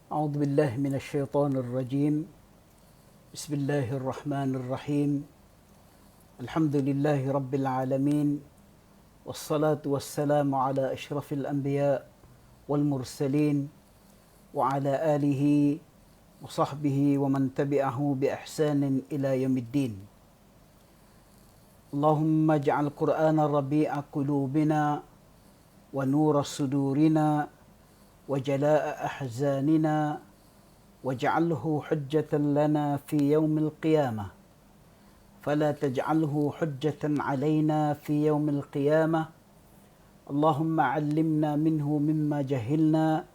أعوذ بالله من الشيطان الرجيم. بسم الله الرحمن الرحيم. الحمد لله رب العالمين، والصلاة والسلام على أشرف الأنبياء والمرسلين وعلى آله وصحبه ومن تبعه بإحسان إلى يوم الدين. اللهم اجعل القرآن ربيع قلوبنا ونور صدورنا وجلاء أحزاننا واجعله حجة لنا في يوم القيامة، فلا تجعله حجة علينا في يوم القيامة. اللهم علمنا منه مما جهلنا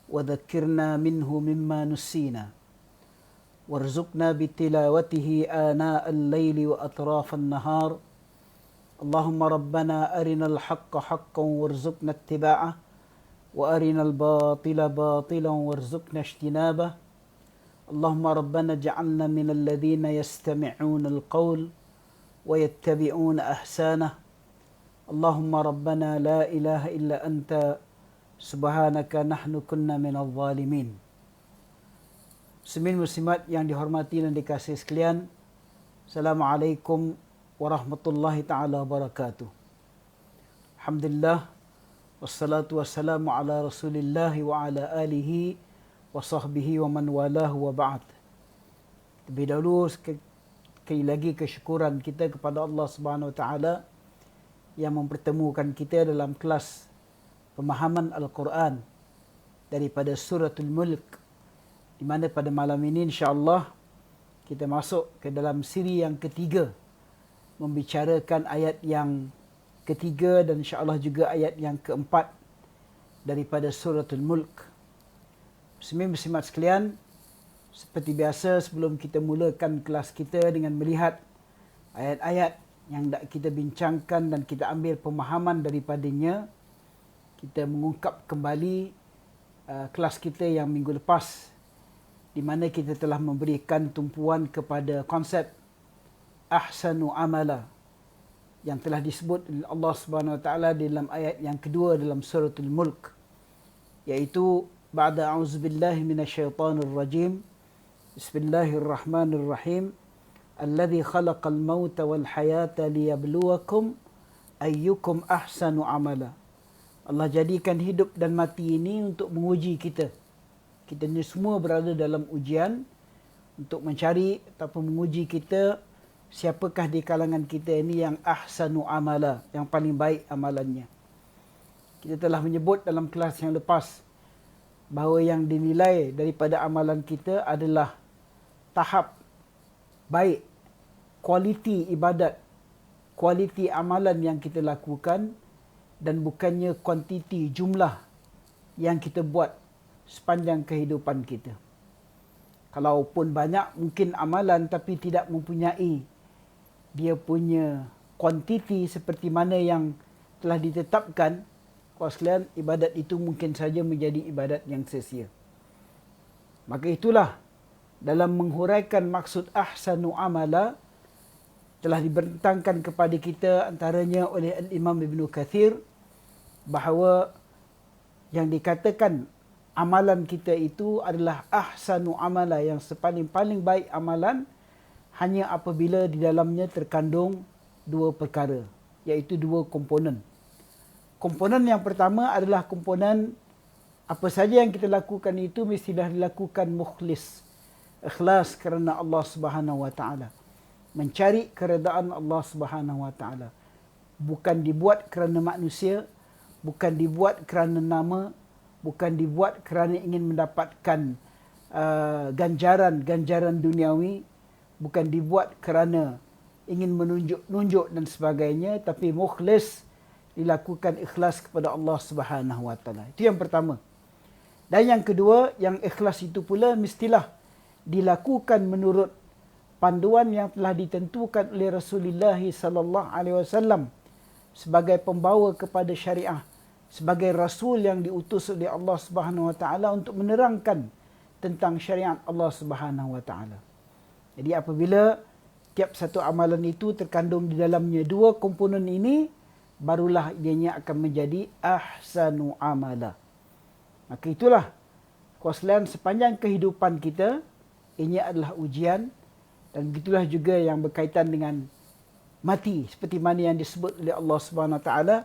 وذكرنا منه مما نسينا، وارزقنا بتلاوته آناء الليل وأطراف النهار. اللهم ربنا أرنا الحق حقا وارزقنا اتباعه، وأرنا الباطل باطلا وارزقنا اجتنابه. اللهم ربنا اجعلنا من الذين يستمعون القول ويتبعون أحسنه. اللهم ربنا لا إله إلا أنت سبحانك نحن كنا من الظالمين. Muslimin muslimat yang dihormati dan dikasihi sekalian, Assalamualaikum warahmatullahi taala wabarakatuh. Alhamdulillah, wassalatu wassalamu ala Rasulillah wa ala alihi wa sahbihi wa man walahu wa ba'd. Lebih dahulu sekali lagi kesyukuran kita kepada Allah Subhanahu wa taala yang mempertemukan kita dalam kelas pemahaman Al-Quran daripada suratul Mulk, di mana pada malam ini insya-Allah kita masuk ke dalam siri yang ketiga, membicarakan ayat yang ketiga dan insya-Allah juga ayat yang keempat daripada suratul Mulk. Muslimin muslimat sekalian, seperti biasa sebelum kita mulakan kelas kita dengan melihat ayat-ayat yang kita bincangkan dan kita ambil pemahaman daripadanya, kita mengungkap kembali kelas kita yang minggu lepas, di mana kita telah memberikan tumpuan kepada konsep ahsanu amala yang telah disebut oleh Allah Subhanahu wa taala dalam ayat yang kedua dalam suratul Mulk, iaitu ba'da a'udzubillahi minasyaitonir rajim. Bismillahirrahmanirrahim. Alladzi khalaqal mauta wal hayata liyabluwakum ayyukum ahsanu amala. Allah jadikan hidup dan mati ini untuk menguji kita. Kita ni semua berada dalam ujian untuk mencari ataupun menguji kita, siapakah di kalangan kita ini yang ahsanu amala, yang paling baik amalannya. Kita telah menyebut dalam kelas yang lepas bahawa yang dinilai daripada amalan kita adalah tahap baik, kualiti ibadat, kualiti amalan yang kita lakukan, dan bukannya kuantiti, jumlah yang kita buat sepanjang kehidupan kita. Kalaupun banyak mungkin amalan tapi tidak mempunyai dia punya kuantiti seperti mana yang telah ditetapkan, kawan sekalian, ibadat itu mungkin saja menjadi ibadat yang sia-sia. Maka itulah dalam menghuraikan maksud ahsanu amala telah dibentangkan kepada kita antaranya oleh Al-Imam Ibn Kathir bahawa yang dikatakan amalan kita itu adalah ahsanu amala, yang sepaling-paling baik amalan hanya apabila di dalamnya terkandung dua perkara, iaitu dua komponen. Komponen yang pertama adalah komponen apa saja yang kita lakukan itu mestilah dilakukan mukhlis, ikhlas kerana Allah Subhanahu wa taala. Mencari keredaan Allah Subhanahu wa taala. Bukan dibuat kerana manusia, bukan dibuat kerana nama, bukan dibuat kerana ingin mendapatkan ganjaran duniawi, bukan dibuat kerana ingin menunjuk dan sebagainya, tapi mukhlis, dilakukan ikhlas kepada Allah Subhanahu wa taala. Itu yang pertama. Dan yang kedua, yang ikhlas itu pula mestilah dilakukan menurut panduan yang telah ditentukan oleh Rasulullah sallallahu alaihi wasallam sebagai pembawa kepada syariah, sebagai rasul yang diutus oleh Allah Subhanahu wa taala untuk menerangkan tentang syariat Allah Subhanahu wa taala. Jadi apabila tiap satu amalan itu terkandung di dalamnya dua komponen ini, barulah ianya akan menjadi ahsanu amala. Maka itulah Kawan sepanjang kehidupan kita, ini adalah ujian, dan begitulah juga yang berkaitan dengan mati, seperti mana yang disebut oleh Allah Subhanahu Wa Taala,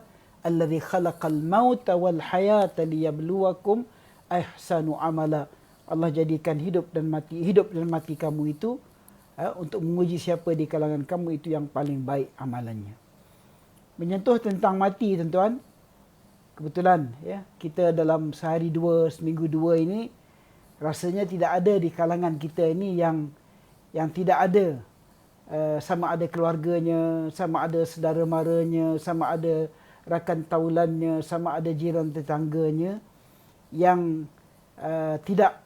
allazi khalaqal mauta wal hayata liyabluwakum ahsanu amala. Allah jadikan hidup dan mati kamu itu untuk menguji siapa di kalangan kamu itu yang paling baik amalannya. Menyentuh tentang mati, tuan-tuan, kebetulan ya, kita dalam sehari dua, seminggu dua ini rasanya tidak ada di kalangan kita ini yang tidak ada sama ada keluarganya, sama ada saudara maranya, sama ada rakan taulannya, sama ada jiran tetangganya yang tidak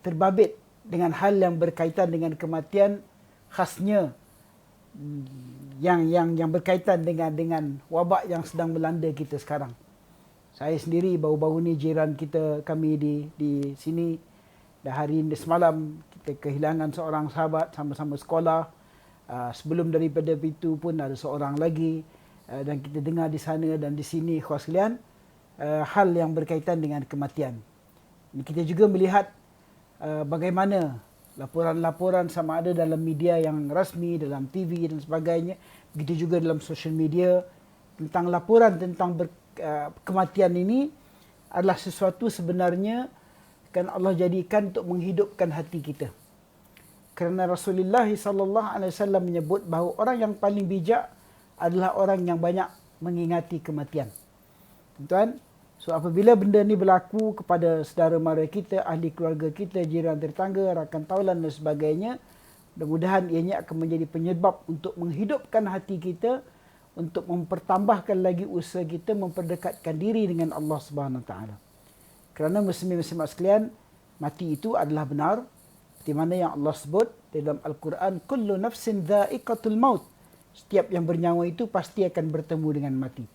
terbabit dengan hal yang berkaitan dengan kematian, khasnya yang berkaitan dengan wabak yang sedang melanda kita sekarang. Saya sendiri baru-baru ni jiran kami di sini, dah hari ini semalam kita kehilangan seorang sahabat, sama-sama sekolah. Sebelum daripada itu pun ada seorang lagi, dan kita dengar di sana dan di sini, ikhwan sekalian, hal yang berkaitan dengan kematian. Kita juga melihat bagaimana laporan-laporan sama ada dalam media yang rasmi, dalam TV dan sebagainya, begitu juga dalam social media, tentang laporan tentang kematian ini adalah sesuatu sebenarnya kan Allah jadikan untuk menghidupkan hati kita. Kerana Rasulullah SAW menyebut bahawa orang yang paling bijak adalah orang yang banyak mengingati kematian. Tuan, so apabila benda ni berlaku kepada saudara mara kita, ahli keluarga kita, jiran tetangga, rakan taulan dan sebagainya, mudah-mudahan ianya akan menjadi penyebab untuk menghidupkan hati kita, untuk mempertambahkan lagi usaha kita memperdekatkan diri dengan Allah Subhanahu Wa Taala. Kerana muslimin-muslimat sekalian, mati itu adalah benar, di mana yang Allah sebut dalam Al-Quran, kullu nafsin dha'iqatul maut. Setiap yang bernyawa itu pasti akan bertemu dengan mati.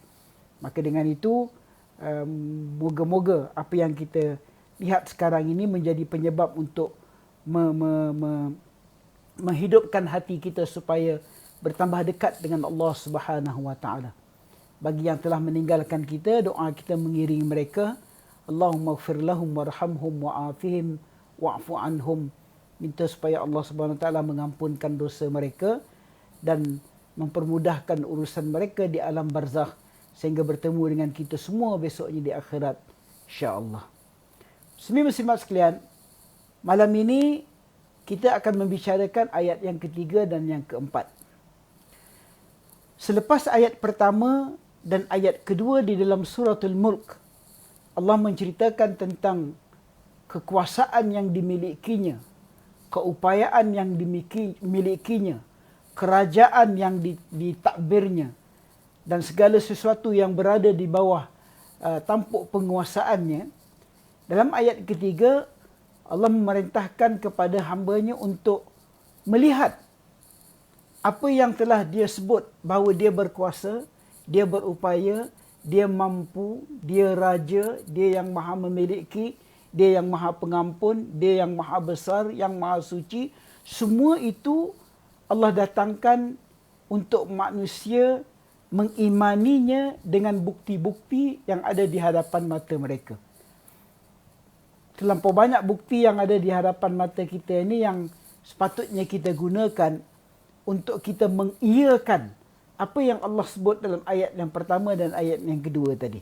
Maka dengan itu, moga-moga apa yang kita lihat sekarang ini menjadi penyebab untuk menghidupkan hati kita supaya bertambah dekat dengan Allah Subhanahu Wa Taala. Bagi yang telah meninggalkan kita, doa kita mengiringi mereka. Allahumma ighfir lahum warhamhum wa'afihim wa'fu anhum. Minta supaya Allah Subhanahu Wa Taala mengampunkan dosa mereka dan mempermudahkan urusan mereka di alam barzakh sehingga bertemu dengan kita semua besoknya di akhirat, insya-Allah. Muslimin-muslimat sekalian, malam ini kita akan membicarakan ayat yang ketiga dan yang keempat. Selepas ayat pertama dan ayat kedua di dalam suratul Mulk, Allah menceritakan tentang kekuasaan yang dimilikinya, keupayaan yang dimilikinya, kerajaan yang ditakbirnya, dan segala sesuatu yang berada di bawah tampuk penguasaannya. Dalam ayat ketiga, Allah memerintahkan kepada hamba-Nya untuk melihat apa yang telah dia sebut bahawa dia berkuasa, dia berupaya, dia mampu, dia raja, dia yang maha memiliki, dia yang maha pengampun, dia yang maha besar, yang maha suci. Semua itu Allah datangkan untuk manusia mengimaninya dengan bukti-bukti yang ada di hadapan mata mereka. Terlampau banyak bukti yang ada di hadapan mata kita ini yang sepatutnya kita gunakan untuk kita mengiyakan apa yang Allah sebut dalam ayat yang pertama dan ayat yang kedua tadi.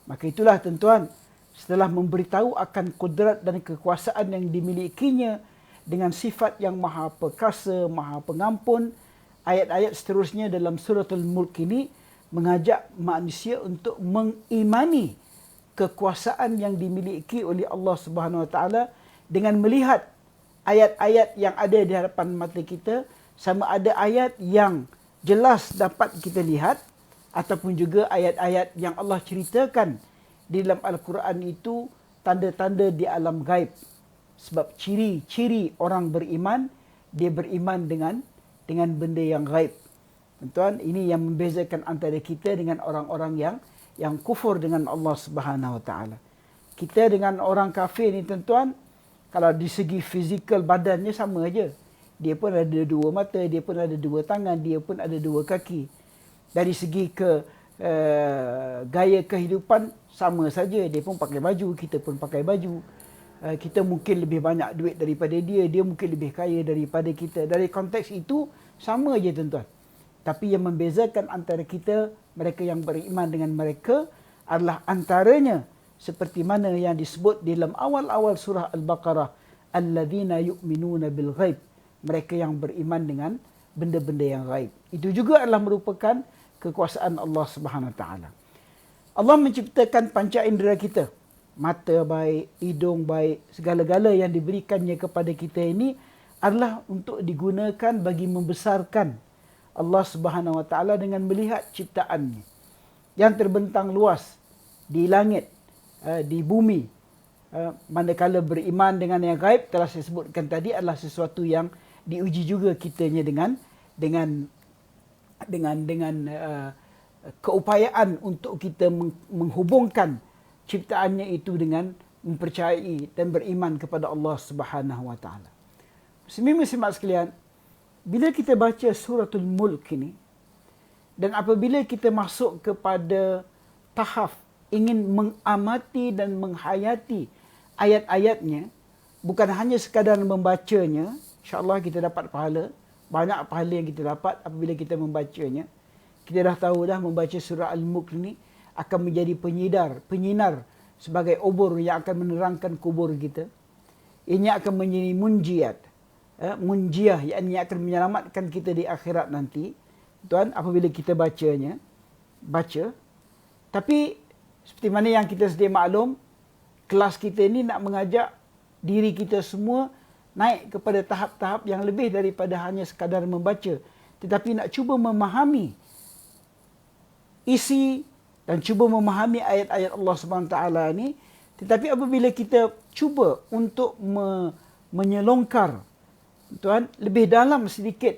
Maka itulah tuan-tuan, setelah memberitahu akan kudrat dan kekuasaan yang dimilikinya dengan sifat yang maha perkasa, maha pengampun, ayat-ayat seterusnya dalam suratul Mulk ini mengajak manusia untuk mengimani kekuasaan yang dimiliki oleh Allah Subhanahu Wa Taala dengan melihat ayat-ayat yang ada di hadapan mata kita, sama ada ayat yang jelas dapat kita lihat ataupun juga ayat-ayat yang Allah ceritakan di dalam Al-Quran itu tanda-tanda di alam gaib. Sebab ciri-ciri orang beriman, dia beriman dengan benda yang gaib. Tuan-tuan, ini yang membezakan antara kita dengan orang-orang yang kufur dengan Allah Subhanahu Wa Taala. Kita dengan orang kafir ni tuan-tuan, kalau di segi fizikal badannya sama aja. Dia pun ada dua mata, dia pun ada dua tangan, dia pun ada dua kaki. Dari segi gaya kehidupan sama saja. Dia pun pakai baju, kita pun pakai baju. kita mungkin lebih banyak duit daripada dia, dia mungkin lebih kaya daripada kita. Dari konteks itu sama je tuan-tuan. Tapi yang membezakan antara kita, mereka yang beriman dengan mereka adalah antaranya seperti mana yang disebut di dalam awal-awal surah Al-Baqarah, alladzina yu'minuna bil ghaib, mereka yang beriman dengan benda-benda yang gaib. Itu juga adalah merupakan kekuasaan Allah Subhanahu Wa Taala. Allah menciptakan panca indera kita, mata baik, hidung baik, segala-gala yang diberikannya kepada kita ini adalah untuk digunakan bagi membesarkan Allah Subhanahu Wa Taala dengan melihat ciptaannya yang terbentang luas di langit, di bumi. Manakala beriman dengan yang gaib, telah saya sebutkan tadi, adalah sesuatu yang diuji juga kitanya dengan keupayaan untuk kita menghubungkan ciptaannya itu dengan mempercayai dan beriman kepada Allah Subhanahu Wa Taala. Muslimin-muslimat sekalian, bila kita baca suratul Mulk ini, dan apabila kita masuk kepada tahap ingin mengamati dan menghayati ayat-ayatnya, bukan hanya sekadar membacanya, insya-Allah kita dapat pahala, banyak pahala yang kita dapat apabila kita membacanya. Kita dah tahu dah membaca surah Al-Mulk ini akan menjadi penyinar sebagai obor yang akan menerangkan kubur kita. Ini akan menjadi munjiah, yang akan menyelamatkan kita di akhirat nanti. Tuan, apabila kita baca. Tapi seperti mana yang kita sedia maklum, kelas kita ini nak mengajak diri kita semua naik kepada tahap-tahap yang lebih daripada hanya sekadar membaca, tetapi nak cuba memahami isi dan cuba memahami ayat-ayat Allah Subhanahu Taala ini. Tetapi apabila kita cuba untuk menyelongkar, tuan, lebih dalam sedikit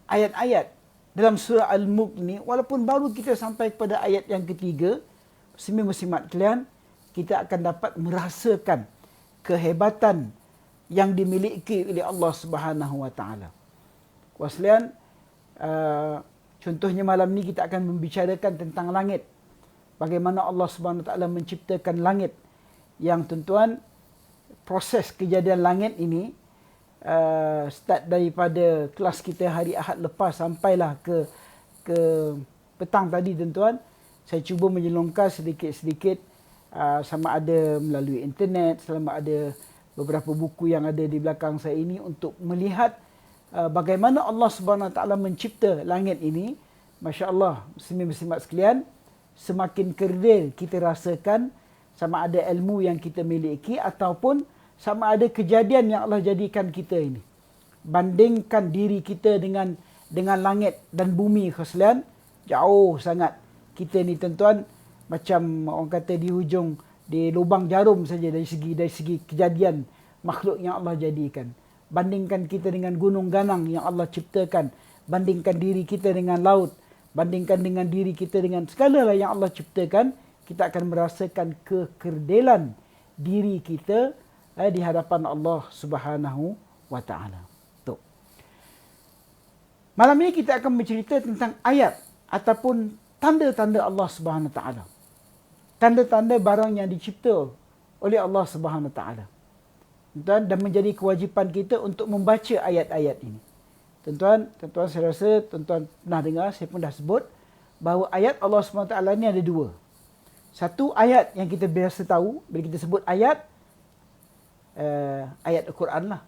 ayat-ayat dalam surah Al-Mulk ni, walaupun baru kita sampai kepada ayat yang ketiga, muslimin-muslimat sekalian, kita akan dapat merasakan kehebatan yang dimiliki oleh Allah Subhanahu Wa Taala. Waslian, contohnya malam ni kita akan membicarakan tentang langit. Bagaimana Allah Subhanahu Wa Taala menciptakan langit, yang tuan-tuan, proses kejadian langit ini start daripada kelas kita hari Ahad lepas sampailah ke petang tadi tuan-tuan. Saya cuba menyelongkar sedikit-sedikit, sama ada melalui internet, sama ada beberapa buku yang ada di belakang saya ini, untuk melihat bagaimana Allah Subhanahu Wa Taala mencipta langit ini. Masya-Allah, muslimin-muslimat sekalian, semakin kerdil kita rasakan sama ada ilmu yang kita miliki ataupun sama ada kejadian yang Allah jadikan kita ini. Bandingkan diri kita dengan langit dan bumi khaslian, jauh sangat. Kita ni tuan-tuan macam orang kata di hujung, di lubang jarum saja dari segi kejadian makhluk yang Allah jadikan. Bandingkan kita dengan gunung ganang yang Allah ciptakan, bandingkan diri kita dengan laut, bandingkan dengan diri kita dengan segala yang Allah ciptakan, kita akan merasakan kekerdilan diri kita di hadapan Allah Subhanahu Wa Taala. Tu. Malam ini kita akan bercerita tentang ayat ataupun tanda-tanda Allah Subhanahu Wa Taala. Tanda-tanda barang yang dicipta oleh Allah Subhanahu Wa Taala. Dan menjadi kewajipan kita untuk membaca ayat-ayat ini. Tuan-tuan, saya rasa tuan-tuan pernah dengar, saya pun dah sebut bahawa ayat Allah Subhanahu Wa Taala ni ada dua. Satu ayat yang kita biasa tahu, bila kita sebut ayat Al-Quran lah.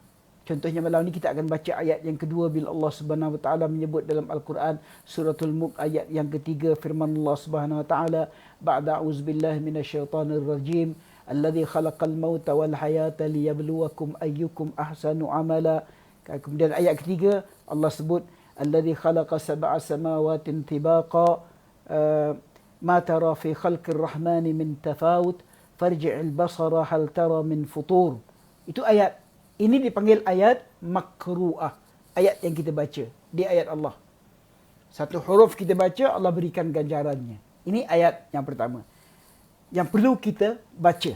Contohnya malam ni kita akan baca ayat yang kedua bila Allah Subhanahu Wa Taala menyebut dalam Al-Quran suratul Mulk ayat yang ketiga, firman Allah Subhanahu Wa Taala, ba'da a'udzubillahi minasyaitonir rajim, alladzi khalaqal mauta wal hayata liyabluwakum ayyukum ahsanu amala. Kemudian ayat ketiga Allah sebut alladzi khalaqa sab'a samawatin tibaqa ma tara fi khalqir rahmani min tafawut farji'il basara hal tara min futur. Itu ayat. Ini dipanggil ayat makru'ah. Ayat yang kita baca. Di ayat Allah. Satu huruf kita baca, Allah berikan ganjarannya. Ini ayat yang pertama. Yang perlu kita baca.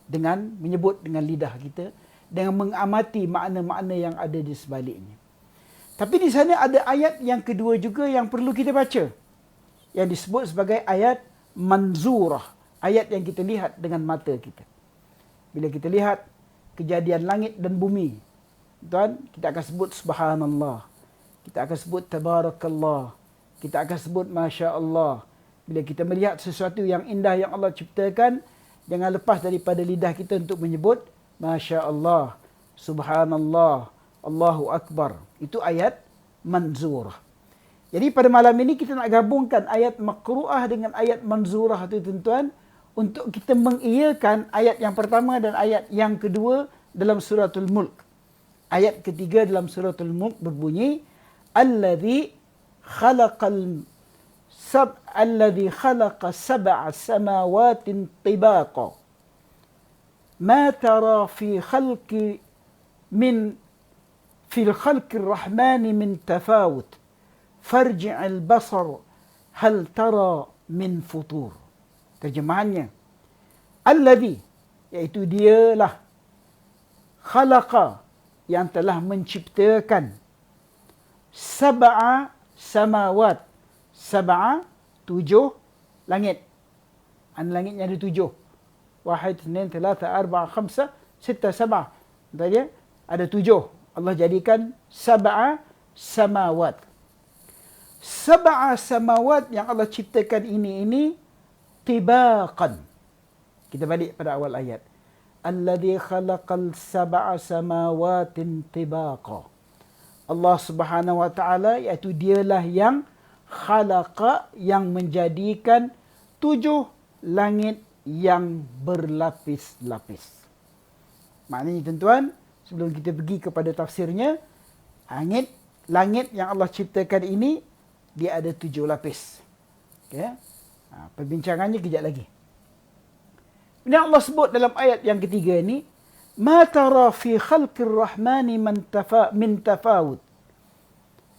Dengan menyebut dengan lidah kita. Dengan mengamati makna-makna yang ada di sebaliknya. Tapi di sana ada ayat yang kedua juga yang perlu kita baca. Yang disebut sebagai ayat manzurah. Ayat yang kita lihat dengan mata kita. Bila kita lihat kejadian langit dan bumi, tuan, kita akan sebut subhanallah. Kita akan sebut tabarakallah. Kita akan sebut masya Allah. Bila kita melihat sesuatu yang indah yang Allah ciptakan, jangan lepas daripada lidah kita untuk menyebut masya Allah, subhanallah, Allahu akbar. Itu ayat manzurah. Jadi pada malam ini kita nak gabungkan ayat maqru'ah dengan ayat manzurah itu, tuan-tuan, untuk kita mengiyakan ayat yang pertama dan ayat yang kedua dalam suratul Mulk. Ayat ketiga dalam suratul Mulk berbunyi, alladzi khalaqa sab'a samawatin tibaqa ma tara fi khalqi ar-rahmani min tafawut farji'il basar hal tara min futur. Terjemahannya, alladzi, iaitu dialah, khalaqa, yang telah menciptakan, sab'a samawat, sab'a, 7 langit. Langitnya ada 7. Wahid, ithnain, thalatha, arba'a, khamsa, sitta, sab'a. Tadi ada 7. Allah jadikan sab'a samawat. Sab'a samawat yang Allah ciptakan ini tibaqan. Kita balik pada awal ayat. Alladzi khalaqal sab'a samawatin tibaqa. Allah Subhanahu wa taala, iaitu dialah yang khalaqa, yang menjadikan 7 langit yang berlapis-lapis. Maknanya, tuan-tuan, sebelum kita pergi kepada tafsirnya, langit yang Allah ciptakan ini, dia ada 7 lapis. Okay? Perbincangannya kejap lagi. Ini Allah sebut dalam ayat yang ketiga ini, ma tara fi khalqir rahmani min tafawut.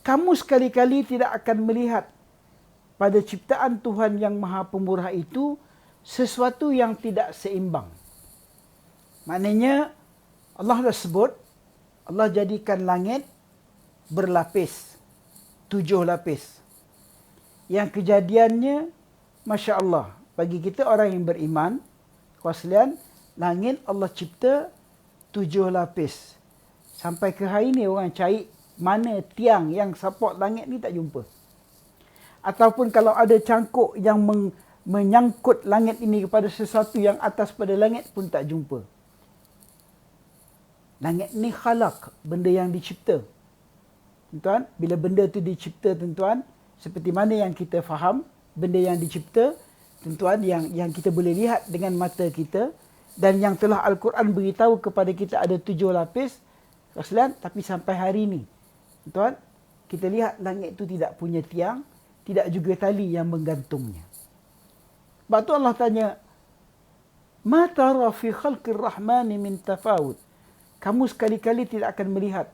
Kamu sekali-kali tidak akan melihat pada ciptaan Tuhan yang Maha Pemurah itu sesuatu yang tidak seimbang. Maknanya, Allah dah sebut, Allah jadikan langit berlapis, 7 lapis. Yang kejadiannya, Masya Allah, bagi kita orang yang beriman, kawan langit Allah cipta 7 lapis. Sampai ke hari ni orang cari mana tiang yang support langit ni tak jumpa. Ataupun kalau ada cangkuk yang menyangkut langit ini kepada sesuatu yang atas pada langit pun tak jumpa. Langit ni khalaq, benda yang dicipta. Tuan, bila benda tu dicipta, tuan, seperti mana yang kita faham, benda yang dicipta, tuan, yang kita boleh lihat dengan mata kita, dan yang telah Al-Quran beritahu kepada kita ada 7 lapis, tapi sampai hari ini, tuan, kita lihat langit itu tidak punya tiang, tidak juga tali yang menggantungnya. Sebab tu Allah tanya, ma tara fi khalqir rahmani min tafawut. Kamu sekali-kali tidak akan melihat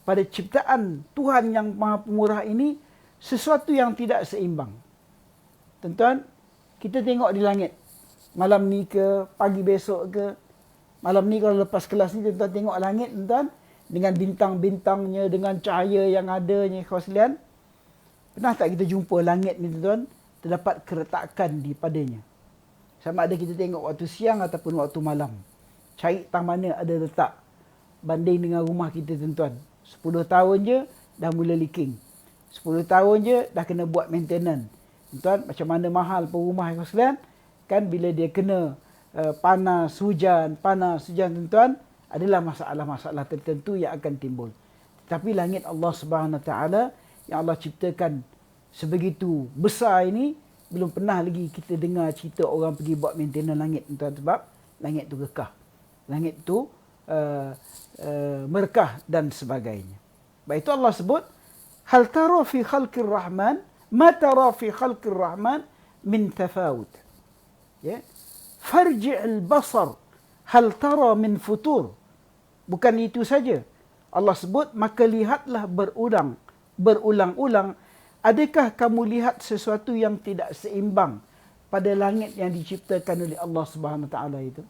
pada ciptaan Tuhan yang Maha Pemurah ini sesuatu yang tidak seimbang. Tuan-tuan, kita tengok di langit. Malam ni ke, pagi besok ke. Malam ni kalau lepas kelas ni, tuan-tuan tengok langit, tuan-tuan. Dengan bintang-bintangnya, dengan cahaya yang adanya, kawan sekalian. Pernah tak kita jumpa langit ni, tuan-tuan, terdapat keretakan di padanya. Sama ada kita tengok waktu siang ataupun waktu malam. Cari tang mana ada letak. Banding dengan rumah kita, tuan-tuan. 10 tahun je, dah mula leaking. 10 tahun je, dah kena buat maintenance. Tuan, macam mana mahal pun rumah yang sekalian, kan bila dia kena panas hujan, tuan, adalah masalah-masalah tertentu yang akan timbul. Tapi langit Allah Subhanahu Wa Taala yang Allah ciptakan sebegitu besar ini, belum pernah lagi kita dengar cerita orang pergi buat maintenance langit, tuan, sebab langit tu kekal. Langit tu merkah dan sebagainya. Baik, itu Allah sebut, hal tara fi khalqir rahman, ma tara fi khalqir rahman min tafawut. Ya. Farji'il basar hal tara min futur. Bukan itu saja. Allah sebut, maka lihatlah berulang-ulang, adakah kamu lihat sesuatu yang tidak seimbang pada langit yang diciptakan oleh Allah Subhanahu Wa Taala itu?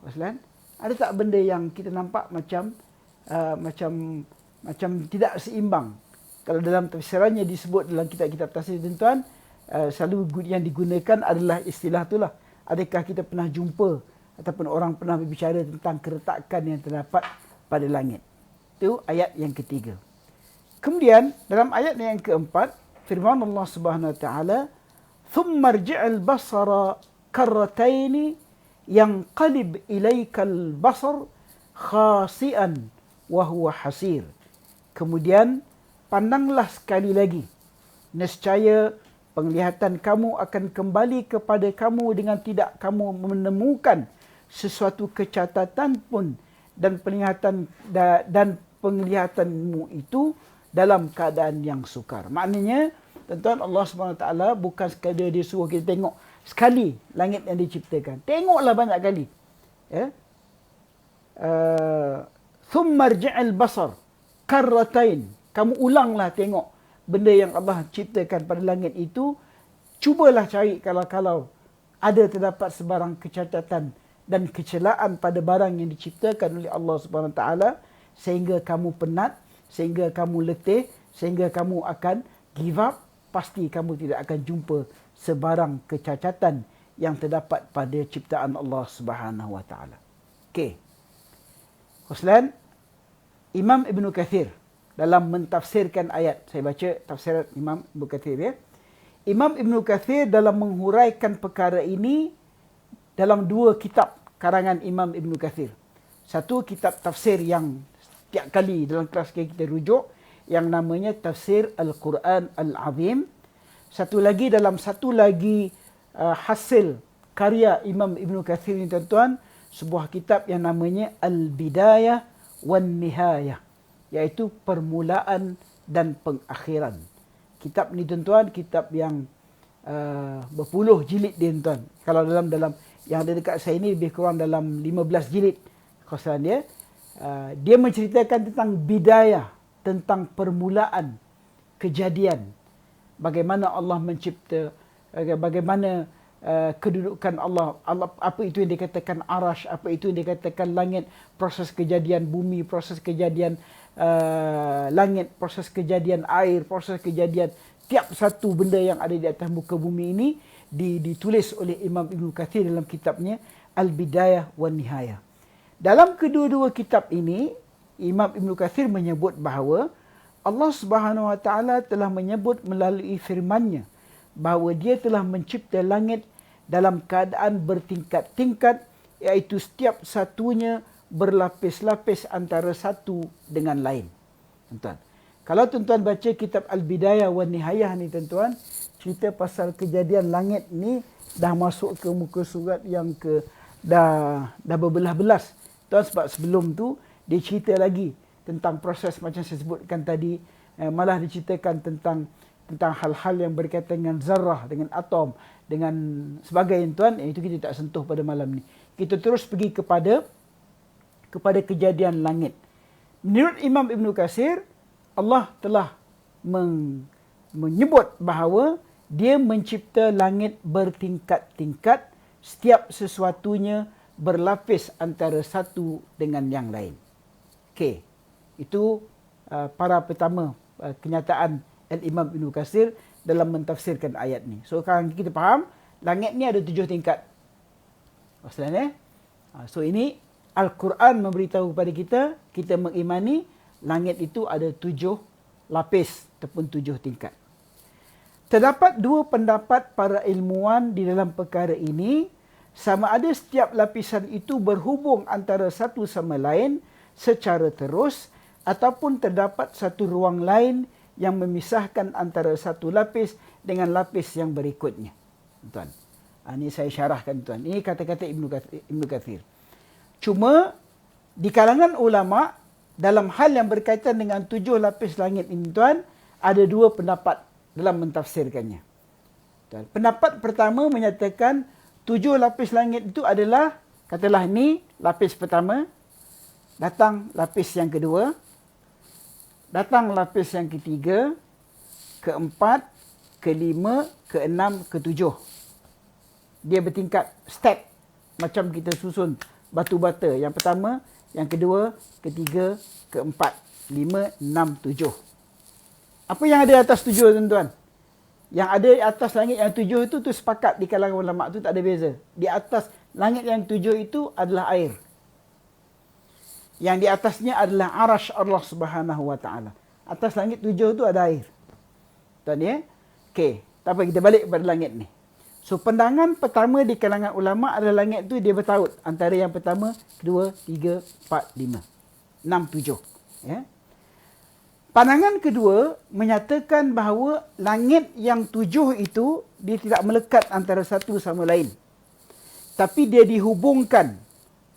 Maksudnya, ada tak benda yang kita nampak macam tidak seimbang? Kalau dalam tafsirannya disebut dalam kitab-kitab tafsir, tuan-tuan, selalu yang digunakan adalah istilah itulah. Adakah kita pernah jumpa ataupun orang pernah berbicara tentang keretakan yang terdapat pada langit. Itu ayat yang ketiga. Kemudian dalam ayat yang keempat, firman Allah Subhanahu wa taala, "Thumma irji'al basara karrataini yanqalib ilaikal basar khasi'an wa huwa hasir." Kemudian pandanglah sekali lagi, nescaya penglihatan kamu akan kembali kepada kamu dengan tidak kamu menemukan sesuatu kecatatan pun, dan penglihatanmu itu dalam keadaan yang sukar. Maknanya, tuan-tuan, Allah SWT bukan sekadar dia suruh kita tengok sekali langit yang diciptakan. Tengoklah banyak kali. Ya. Thumma irji'al basar karratain. Kamu ulanglah tengok benda yang Allah ciptakan pada langit itu. Cubalah cari kalau ada terdapat sebarang kecacatan dan kecelaan pada barang yang diciptakan oleh Allah Subhanahu Wa Taala, sehingga kamu penat, sehingga kamu letih, sehingga kamu akan give up. Pasti kamu tidak akan jumpa sebarang kecacatan yang terdapat pada ciptaan Allah Subhanahu Wa Taala. Okey. Khuslan, Imam Ibn Kathir dalam mentafsirkan ayat, saya baca tafsiran Imam Ibn Kathir ya. Imam Ibn Kathir dalam menghuraikan perkara ini dalam dua kitab karangan Imam Ibn Kathir. Satu kitab tafsir yang setiap kali dalam kelas kita rujuk, yang namanya Tafsir Al-Quran Al-Azim. Satu lagi hasil karya Imam Ibn Kathir ini, tuan-tuan, sebuah kitab yang namanya Al-Bidayah wan Nihayah, iaitu permulaan dan pengakhiran. Kitab ni, tuan-tuan, kitab yang berpuluh jilid dia, tuan. Kalau dalam yang ada dekat saya ni lebih kurang dalam 15 jilid khasran dia. Dia menceritakan tentang bidayah, tentang permulaan kejadian. Bagaimana Allah mencipta, bagaimana kedudukan Allah, apa itu yang dikatakan arash, apa itu yang dikatakan langit, proses kejadian bumi, proses kejadian langit, proses kejadian air, proses kejadian tiap satu benda yang ada di atas muka bumi ini ditulis oleh Imam Ibn Kathir dalam kitabnya Al-Bidayah wan Nihayah. Dalam kedua-dua kitab ini, Imam Ibn Kathir menyebut bahawa Allah Subhanahu Wa Taala telah menyebut melalui firman-Nya bahawa Dia telah mencipta langit dalam keadaan bertingkat-tingkat, iaitu setiap satunya berlapis-lapis antara satu dengan lain. Tuan-tuan, kalau tuan-tuan baca kitab Al-Bidayah wan Nihayah ni, tuan-tuan, cerita pasal kejadian langit ni dah masuk ke muka surat yang dah berbelas-belas. Tuan, sebab sebelum tu dia cerita lagi tentang proses macam saya sebutkan tadi, malah diceritakan tentang hal-hal yang berkaitan dengan zarah, dengan atom, dengan sebagainya, tuan. Itu kita tak sentuh pada malam ni. Kita terus pergi kepada kejadian langit. Menurut Imam Ibn Kathir, Allah telah menyebut bahawa Dia mencipta langit bertingkat-tingkat, setiap sesuatunya berlapis antara satu dengan yang lain. Okey, itu para pertama kenyataan Al-Imam Ibn Kathir dalam mentafsirkan ayat ni. So sekarang kita faham, langit ni ada 7 tingkat. Maksudnya, so ini Al-Quran memberitahu kepada kita mengimani langit itu ada 7 lapis ataupun 7 tingkat. Terdapat 2 pendapat para ilmuwan di dalam perkara ini, sama ada setiap lapisan itu berhubung antara satu sama lain secara terus, ataupun terdapat satu ruang lain yang memisahkan antara satu lapis dengan lapis yang berikutnya. Tuan, ini saya syarahkan, tuan. Ini kata-kata Ibn Kathir. Cuma di kalangan ulama, dalam hal yang berkaitan dengan 7 lapis langit ini, tuan, ada 2 pendapat dalam mentafsirkannya. Tuan, pendapat pertama menyatakan 7 lapis langit itu adalah, katalah ni lapis pertama, datang lapis yang kedua, datang lapis yang ketiga, keempat, kelima, keenam, ketujuh. Dia bertingkat, step, macam kita susun batu bata. Yang pertama, yang kedua, ketiga, keempat, 5, 6, 7. Apa yang ada atas 7, tuan-tuan? Yang ada atas langit yang 7 itu sepakat di kalangan ulama tu tak ada beza. Di atas Langit yang 7 itu adalah air. Yang di atasnya adalah arash Allah Subhanahu wa taala. Atas langit 7 itu ada air. Tuan ya. Okey, tak apa, kita balik kepada langit ni. So pandangan pertama di kalangan ulama adalah langit tu dia bertaut antara yang pertama, kedua, tiga, empat, lima, enam, tujuh. Ya. Pandangan kedua menyatakan bahawa langit yang 7 itu dia tidak melekat antara satu sama lain. Tapi dia dihubungkan.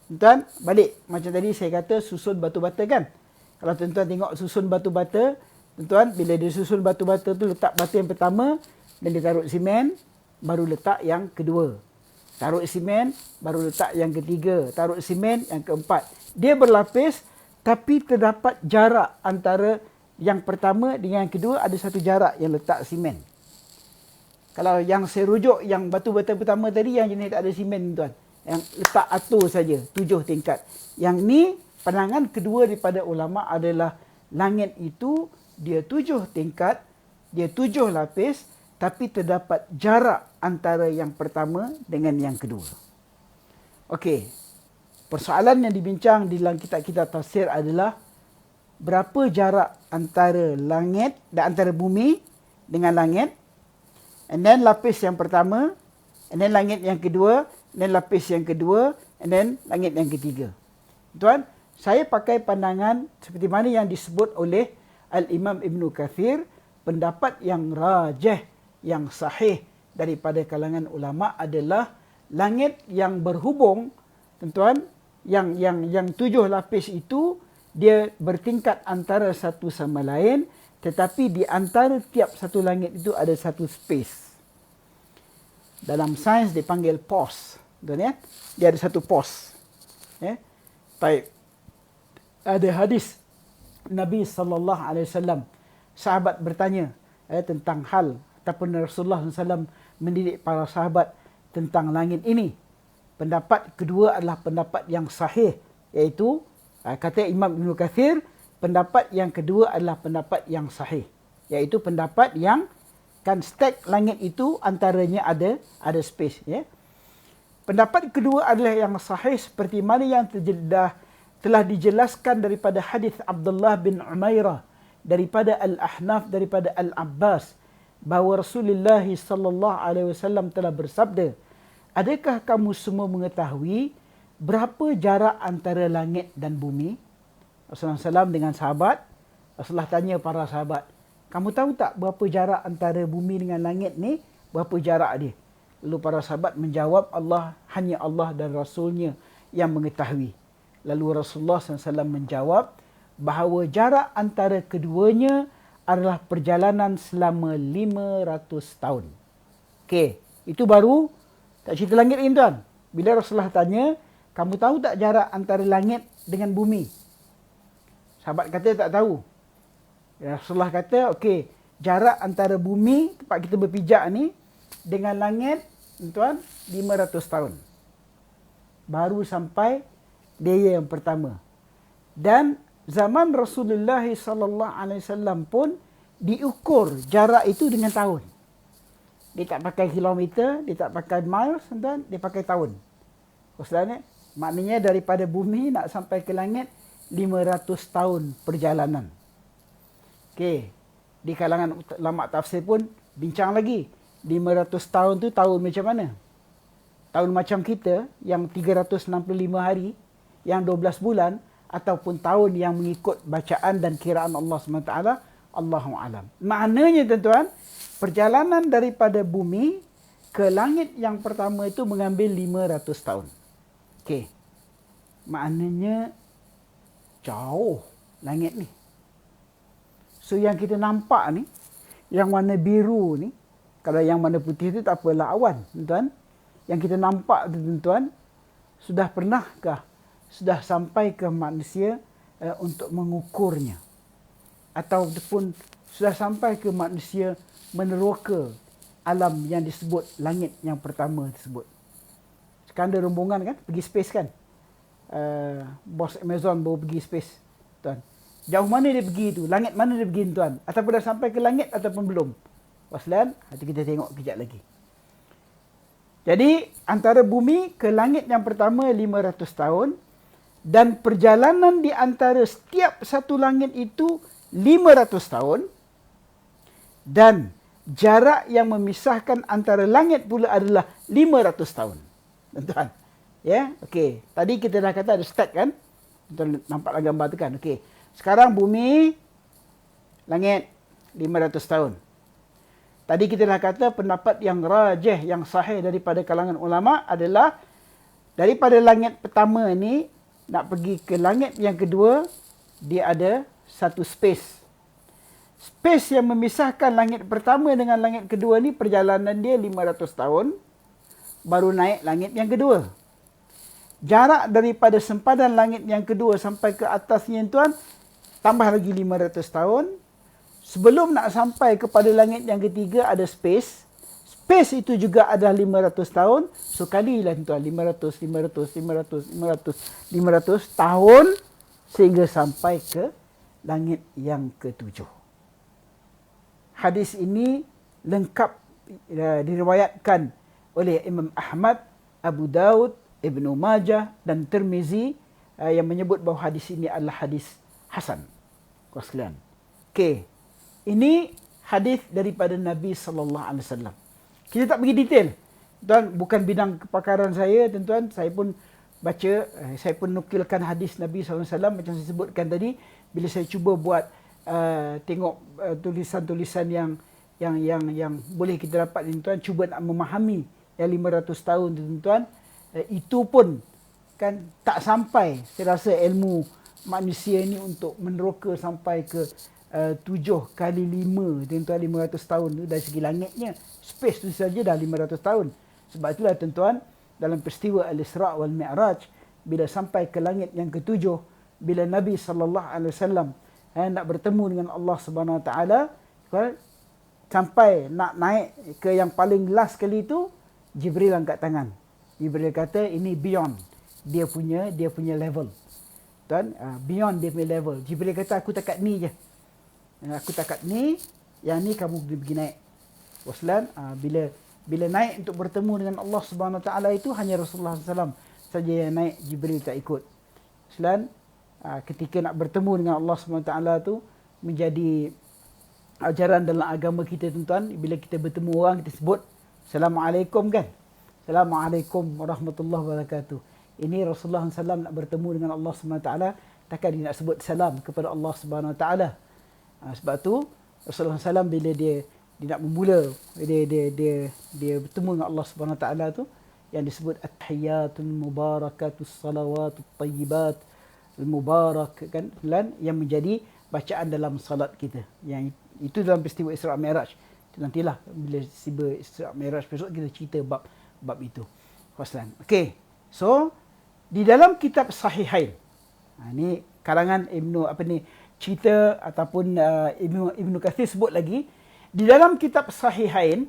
Tuan, balik. Macam tadi saya kata susun batu bata kan. Kalau tuan-tuan tengok susun batu bata, tuan-tuan bila dia susun batu bata tu letak batu yang pertama dan dia taruh simen, baru letak yang kedua. Taruh simen, baru letak yang ketiga. Taruh simen, yang keempat. Dia berlapis tapi terdapat jarak antara yang pertama dengan yang kedua, ada satu jarak yang letak simen. Kalau yang saya rujuk yang batu bata pertama tadi yang jenis tak ada simen tuan. Yang letak atur saja, 7 tingkat. Yang ni pandangan kedua daripada ulama adalah langit itu dia 7 tingkat, dia 7 lapis, tapi terdapat jarak antara yang pertama dengan yang kedua. Okey. Persoalan yang dibincang di dalam kitab-kitab tafsir adalah berapa jarak antara langit dan antara bumi dengan langit. And then lapis yang pertama, and then langit yang kedua, and then lapis yang kedua, and then langit yang ketiga. Tuan, saya pakai pandangan seperti mana yang disebut oleh Al-Imam Ibn Kathir, pendapat yang rajih, yang sahih daripada kalangan ulama adalah langit yang berhubung, tuan-tuan, yang 7 lapis itu dia bertingkat antara satu sama lain, tetapi di antara tiap satu langit itu ada satu space. Dalam sains dipanggil pause, tuan ya. Dia ada satu pause. Ya. Baik. Ada hadis Nabi sallallahu alaihi wasallam, sahabat bertanya tentang hal ataupun Rasulullah SAW mendidik para sahabat tentang langit ini. Pendapat kedua adalah pendapat yang sahih, iaitu kata Imam Ibn Kathir, pendapat yang kedua adalah pendapat yang sahih, iaitu pendapat yang kan stack langit itu antaranya ada space. Ya. Pendapat kedua adalah yang sahih seperti mana yang telah dijelaskan daripada hadis Abdullah bin Umairah daripada Al-Ahnaf daripada Al-Abbas bahawa Rasulullah sallallahu alaihi wasallam telah bersabda, adakah kamu semua mengetahui berapa jarak antara langit dan bumi? Rasulullah SAW dengan sahabat, Rasulullah tanya para sahabat, kamu tahu tak berapa jarak antara bumi dengan langit ni? Berapa jarak dia? Lalu para sahabat menjawab, hanya Allah dan Rasulnya yang mengetahui. Lalu Rasulullah SAW menjawab bahawa jarak antara keduanya adalah perjalanan selama 500 tahun. Okey, itu baru tak cerita langit ini tuan. Bila Rasulullah tanya, kamu tahu tak jarak antara langit dengan bumi? Sahabat kata tak tahu. Rasulullah kata, okey, jarak antara bumi tempat kita berpijak ni dengan langit, tuan, 500 tahun. Baru sampai dia yang pertama. Dan zaman Rasulullah SAW pun diukur jarak itu dengan tahun. Dia tak pakai kilometer, dia tak pakai miles, tuan, dia pakai tahun. Maksudnya, maknanya daripada bumi nak sampai ke langit 500 tahun perjalanan. Okey, di kalangan ulama tafsir pun bincang lagi. 500 tahun tu tahun macam mana? Tahun macam kita yang 365 hari, yang 12 bulan, ataupun tahun yang mengikut bacaan dan kiraan Allah SWT, Allahu a'lam. Maknanya tuan-tuan, perjalanan daripada bumi ke langit yang pertama itu mengambil 500 tahun. Okey. Maknanya jauh langit ni. So yang kita nampak ni, yang warna biru ni, kalau yang warna putih tu tak apalah awan, tuan-tuan. Yang kita nampak tu, tuan-tuan, sudah pernahkah sudah sampai ke manusia untuk mengukurnya? Ataupun sudah sampai ke manusia meneroka alam yang disebut langit yang pertama tersebut? Sekarang ada rombongan kan, pergi space kan? Bos Amazon baru pergi space, tuan. Jauh mana dia pergi tu? Langit mana dia pergi, tuan? Ataupun dah sampai ke langit ataupun belum? Waslan, nanti kita tengok kejap lagi. Jadi antara bumi ke langit yang pertama 500 tahun dan perjalanan di antara setiap satu langit itu 500 tahun dan jarak yang memisahkan antara langit pula adalah 500 tahun. Tuan-tuan. Ya, okey. Tadi kita dah kata ada start kan? Tuan nampaklah gambar tu kan. Okey. Sekarang bumi langit 500 tahun. Tadi kita dah kata pendapat yang rajih, yang sahih daripada kalangan ulama adalah daripada langit pertama ni nak pergi ke langit yang kedua, dia ada satu space. Space yang memisahkan langit pertama dengan langit kedua ni perjalanan dia 500 tahun baru naik langit yang kedua. Jarak daripada sempadan langit yang kedua sampai ke atasnya tuan tambah lagi 500 tahun. Sebelum nak sampai kepada langit yang ketiga ada space. Space itu juga ada 500 tahun. So kalilah tuan 500 tahun sehingga sampai ke langit yang ketujuh. Hadis ini lengkap diriwayatkan oleh Imam Ahmad, Abu Daud, Ibnu Majah dan Tirmizi yang menyebut bahawa hadis ini adalah hadis hasan. Kawan sekalian. Okey. Ini hadis daripada Nabi sallallahu alaihi wasallam. Kita tak pergi detail. Tuan, bukan bidang kepakaran saya, tuan-tuan. Saya pun baca, saya pun nukilkan hadis Nabi sallallahu alaihi wasallam macam saya sebutkan tadi bila saya cuba buat tengok tulisan-tulisan yang boleh kita dapat ni tuan, cuba nak memahami yang 500 tahun tu tuan, itu pun kan tak sampai saya rasa ilmu manusia ni untuk meneroka sampai ke 7 kali 5 tuan-tuan 500 tahun tu dari segi langitnya. Space tu saja dah 500 tahun. Sebab itulah tuan-tuan dalam peristiwa Al-Isra' wal Mi'raj bila sampai ke langit yang ketujuh, bila Nabi sallallahu alaihi wasallam nak bertemu dengan Allah Subhanahu Wa Taala, sampai nak naik ke yang paling last kali itu, Jibril angkat tangan. Jibril kata ini beyond dia punya level. Tuan, beyond dia punya level. Jibril kata aku takat ni je. Aku takat ni, yang ni kamu pergi naik. Waslan, bila naik untuk bertemu dengan Allah Subhanahu Wa Taala itu hanya Rasulullah SAW saja yang naik, Jibril tak ikut. Waslan, ketika nak bertemu dengan Allah Subhanahu Wa Taala tu menjadi ajaran dalam agama kita tuan-tuan. Bila kita bertemu orang kita sebut Assalamualaikum kan. Assalamualaikum warahmatullahi wabarakatuh. Ini Rasulullah SAW nak bertemu dengan Allah Subhanahu Wa Taala, takkan dia nak sebut salam kepada Allah Subhanahu Wa Taala. Sebab tu Rasulullah SAW bila dia nak memula dia bertemu dengan Allah Subhanahu Wa Taala tu yang disebut at-tahiyyatul mubarakatus salawatut tayyibat al-mubarak kan, yang menjadi bacaan dalam salat kita. Yang itu dalam peristiwa Isra' Mi'raj. Nantilah bila tiba Isra' Mi'raj besok kita cerita bab itu. Waslan. Okey. So di dalam kitab Sahihain. Ini karangan cerita ataupun Ibnu Katsir sebut lagi di dalam kitab Sahihain,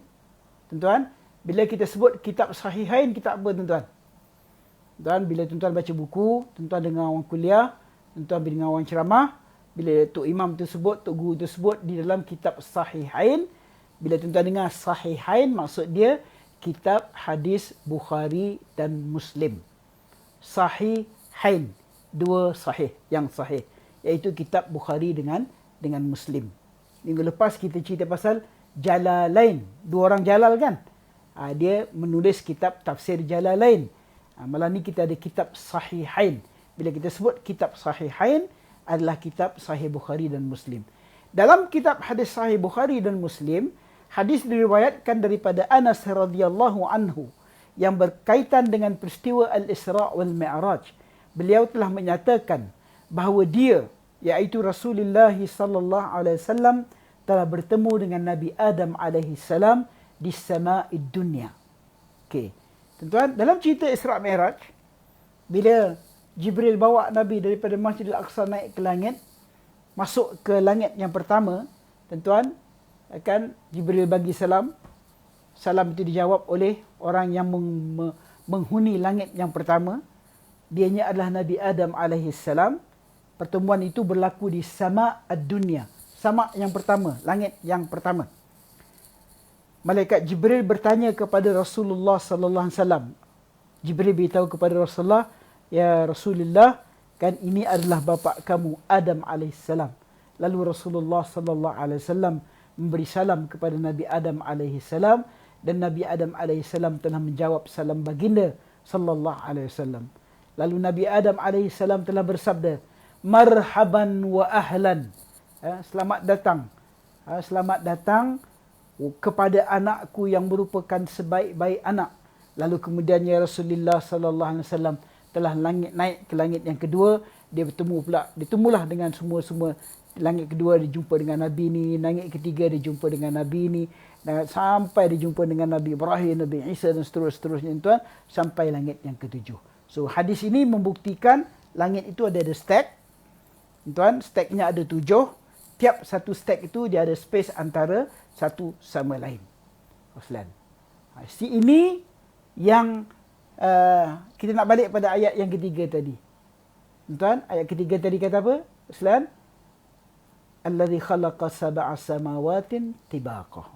tuan-tuan, bila kita sebut kitab Sahihain, kitab apa tuan-tuan? Dan bila tuan-tuan baca buku, tuan-tuan dengar orang kuliah, tuan-tuan dengar orang ceramah, bila tok imam tu sebut, tok guru tu sebut di dalam kitab Sahihain, bila tuan-tuan dengar Sahihain maksud dia kitab hadis Bukhari dan Muslim. Sahihain, dua sahih yang sahih, iaitu kitab Bukhari dengan Muslim. Minggu lepas kita cerita pasal Jalalain, dua orang Jalal kan. Dia menulis kitab tafsir Jalalain. Malam ni kita ada kitab Sahihain. Bila kita sebut kitab Sahihain adalah kitab Sahih Bukhari dan Muslim. Dalam kitab hadis Sahih Bukhari dan Muslim, hadis diriwayatkan daripada Anas radhiyallahu anhu yang berkaitan dengan peristiwa Al-Isra' wal Mi'raj. Beliau telah menyatakan bahawa dia, iaitu Rasulullah sallallahu alaihi wasallam, telah bertemu dengan Nabi Adam alaihi salam di sama'id dunya. Okey. Tuan-tuan, dalam cerita Isra' Mi'raj, bila Jibril bawa Nabi daripada Masjidil Aqsa naik ke langit, masuk ke langit yang pertama, tuan-tuan, akan Jibril bagi salam. Salam itu dijawab oleh orang yang menghuni langit yang pertama. Dianya adalah Nabi Adam alaihi salam. Pertemuan itu berlaku di sama' ad-dunya. Sama' yang pertama, langit yang pertama. malaikat Jibril bertanya kepada Rasulullah sallallahu alaihi wasallam. Jibril beritahu kepada Rasulullah, ya Rasulullah, kan ini adalah bapa kamu Adam alaihissalam. Lalu Rasulullah sallallahu alaihi wasallam memberi salam kepada Nabi Adam alaihissalam, dan Nabi Adam alaihissalam telah menjawab salam baginda sallallahu alaihi wasallam. Lalu Nabi Adam alaihissalam telah bersabda, marhaban wa ahlan. Selamat datang. Selamat datang kepada anakku yang merupakan sebaik-baik anak. Lalu kemudian ya Rasulullah sallallahu alaihi wasallam telah naik ke langit yang kedua, dia bertemulah dengan semua langit kedua dia jumpa dengan Nabi ni, langit ketiga dia jumpa dengan Nabi ni, dan sampai dia jumpa dengan Nabi Ibrahim, Nabi Isa dan seterusnya tuan, sampai langit yang ketujuh. So hadis ini membuktikan langit itu ada stack. Tuan, stacknya ada 7. Tiap satu stack itu dia ada space antara satu sama lain. Oslan. Ini yang kita nak balik pada ayat yang ketiga tadi. Tuan, ayat ketiga tadi kata apa? Oslan. Allazi khalaqa sab'a samawatin tibaqa.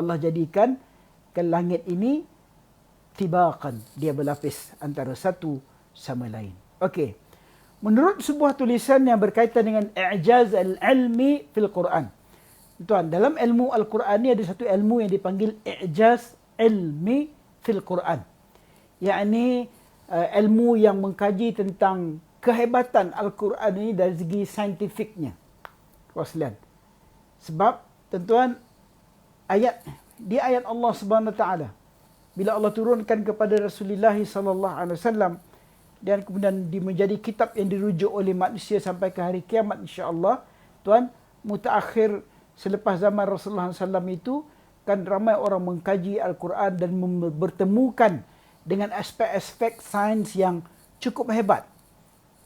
Allah jadikan ke langit ini tibaqan, dia berlapis antara satu sama lain. Okey. Menurut sebuah tulisan yang berkaitan dengan i'jaz al-ilmi fil Quran. Tuan, dalam ilmu Al-Quran ni ada satu ilmu yang dipanggil i'jaz ilmi fil Quran. Yakni ilmu yang mengkaji tentang kehebatan Al-Quran ini dari segi saintifiknya. Waslan. Sebab tuan-tuan, ayat Allah Subhanahu Wa Taala, bila Allah turunkan kepada Rasulullah sallallahu alaihi wasallam, dan kemudian menjadi kitab yang dirujuk oleh manusia sampai ke hari kiamat insya-Allah, tuan, mutaakhir selepas zaman Rasulullah SAW itu kan ramai orang mengkaji Al-Quran dan bertemukan dengan aspek-aspek sains yang cukup hebat.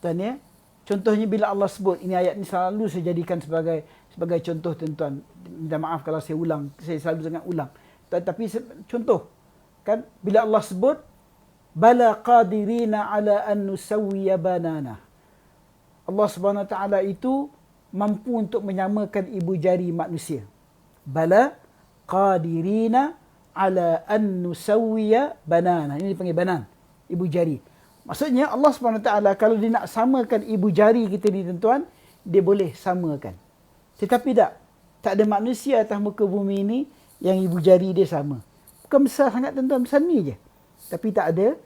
Tuan ya, contohnya bila Allah sebut, ini ayat ini selalu saya jadikan sebagai contoh tuan-tuan. Minta maaf kalau saya ulang, saya selalu sangat ulang. Tapi contoh kan bila Allah sebut bala qadirina ala an nusawwiya banana. Allah Subhanahu Wa Taala itu mampu untuk menyamakan ibu jari manusia. Bala qadirina ala an nusawwiya banana. Ini dipanggil banan, ibu jari. Maksudnya Allah Subhanahu Wa Taala kalau dia nak samakan ibu jari kita ni tuan-tuan, dia boleh samakan. Tetapi tak ada manusia atas muka bumi ini yang ibu jari dia sama. Bukan besar sangat tuan-tuan, besar ni je. Tapi tak ada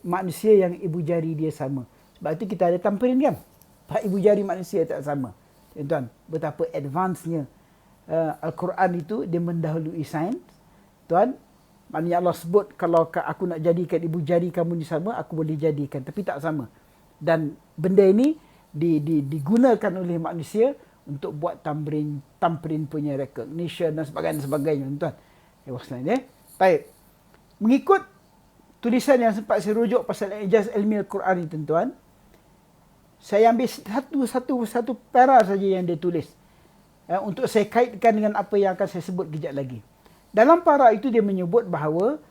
manusia yang ibu jari dia sama. Sebab itu kita ada tampirin kan. Ibu jari manusia tak sama. Tuan-tuan, betapa advance-nya Al-Quran itu, dia mendahului sains. Tuan, maknanya Allah sebut, kalau aku nak jadikan ibu jari kamu ni sama, aku boleh jadikan. Tapi tak sama. Dan benda ini digunakan oleh manusia untuk buat tampirin punya recognition dan sebagainya. Tuan, baik. Mengikut tulisan yang sempat saya rujuk pasal i'jaz ilmi Al-Quran ni tuan-tuan, saya ambil satu para saja yang dia tulis untuk saya kaitkan dengan apa yang akan saya sebut kejap lagi. Dalam para itu dia menyebut bahawa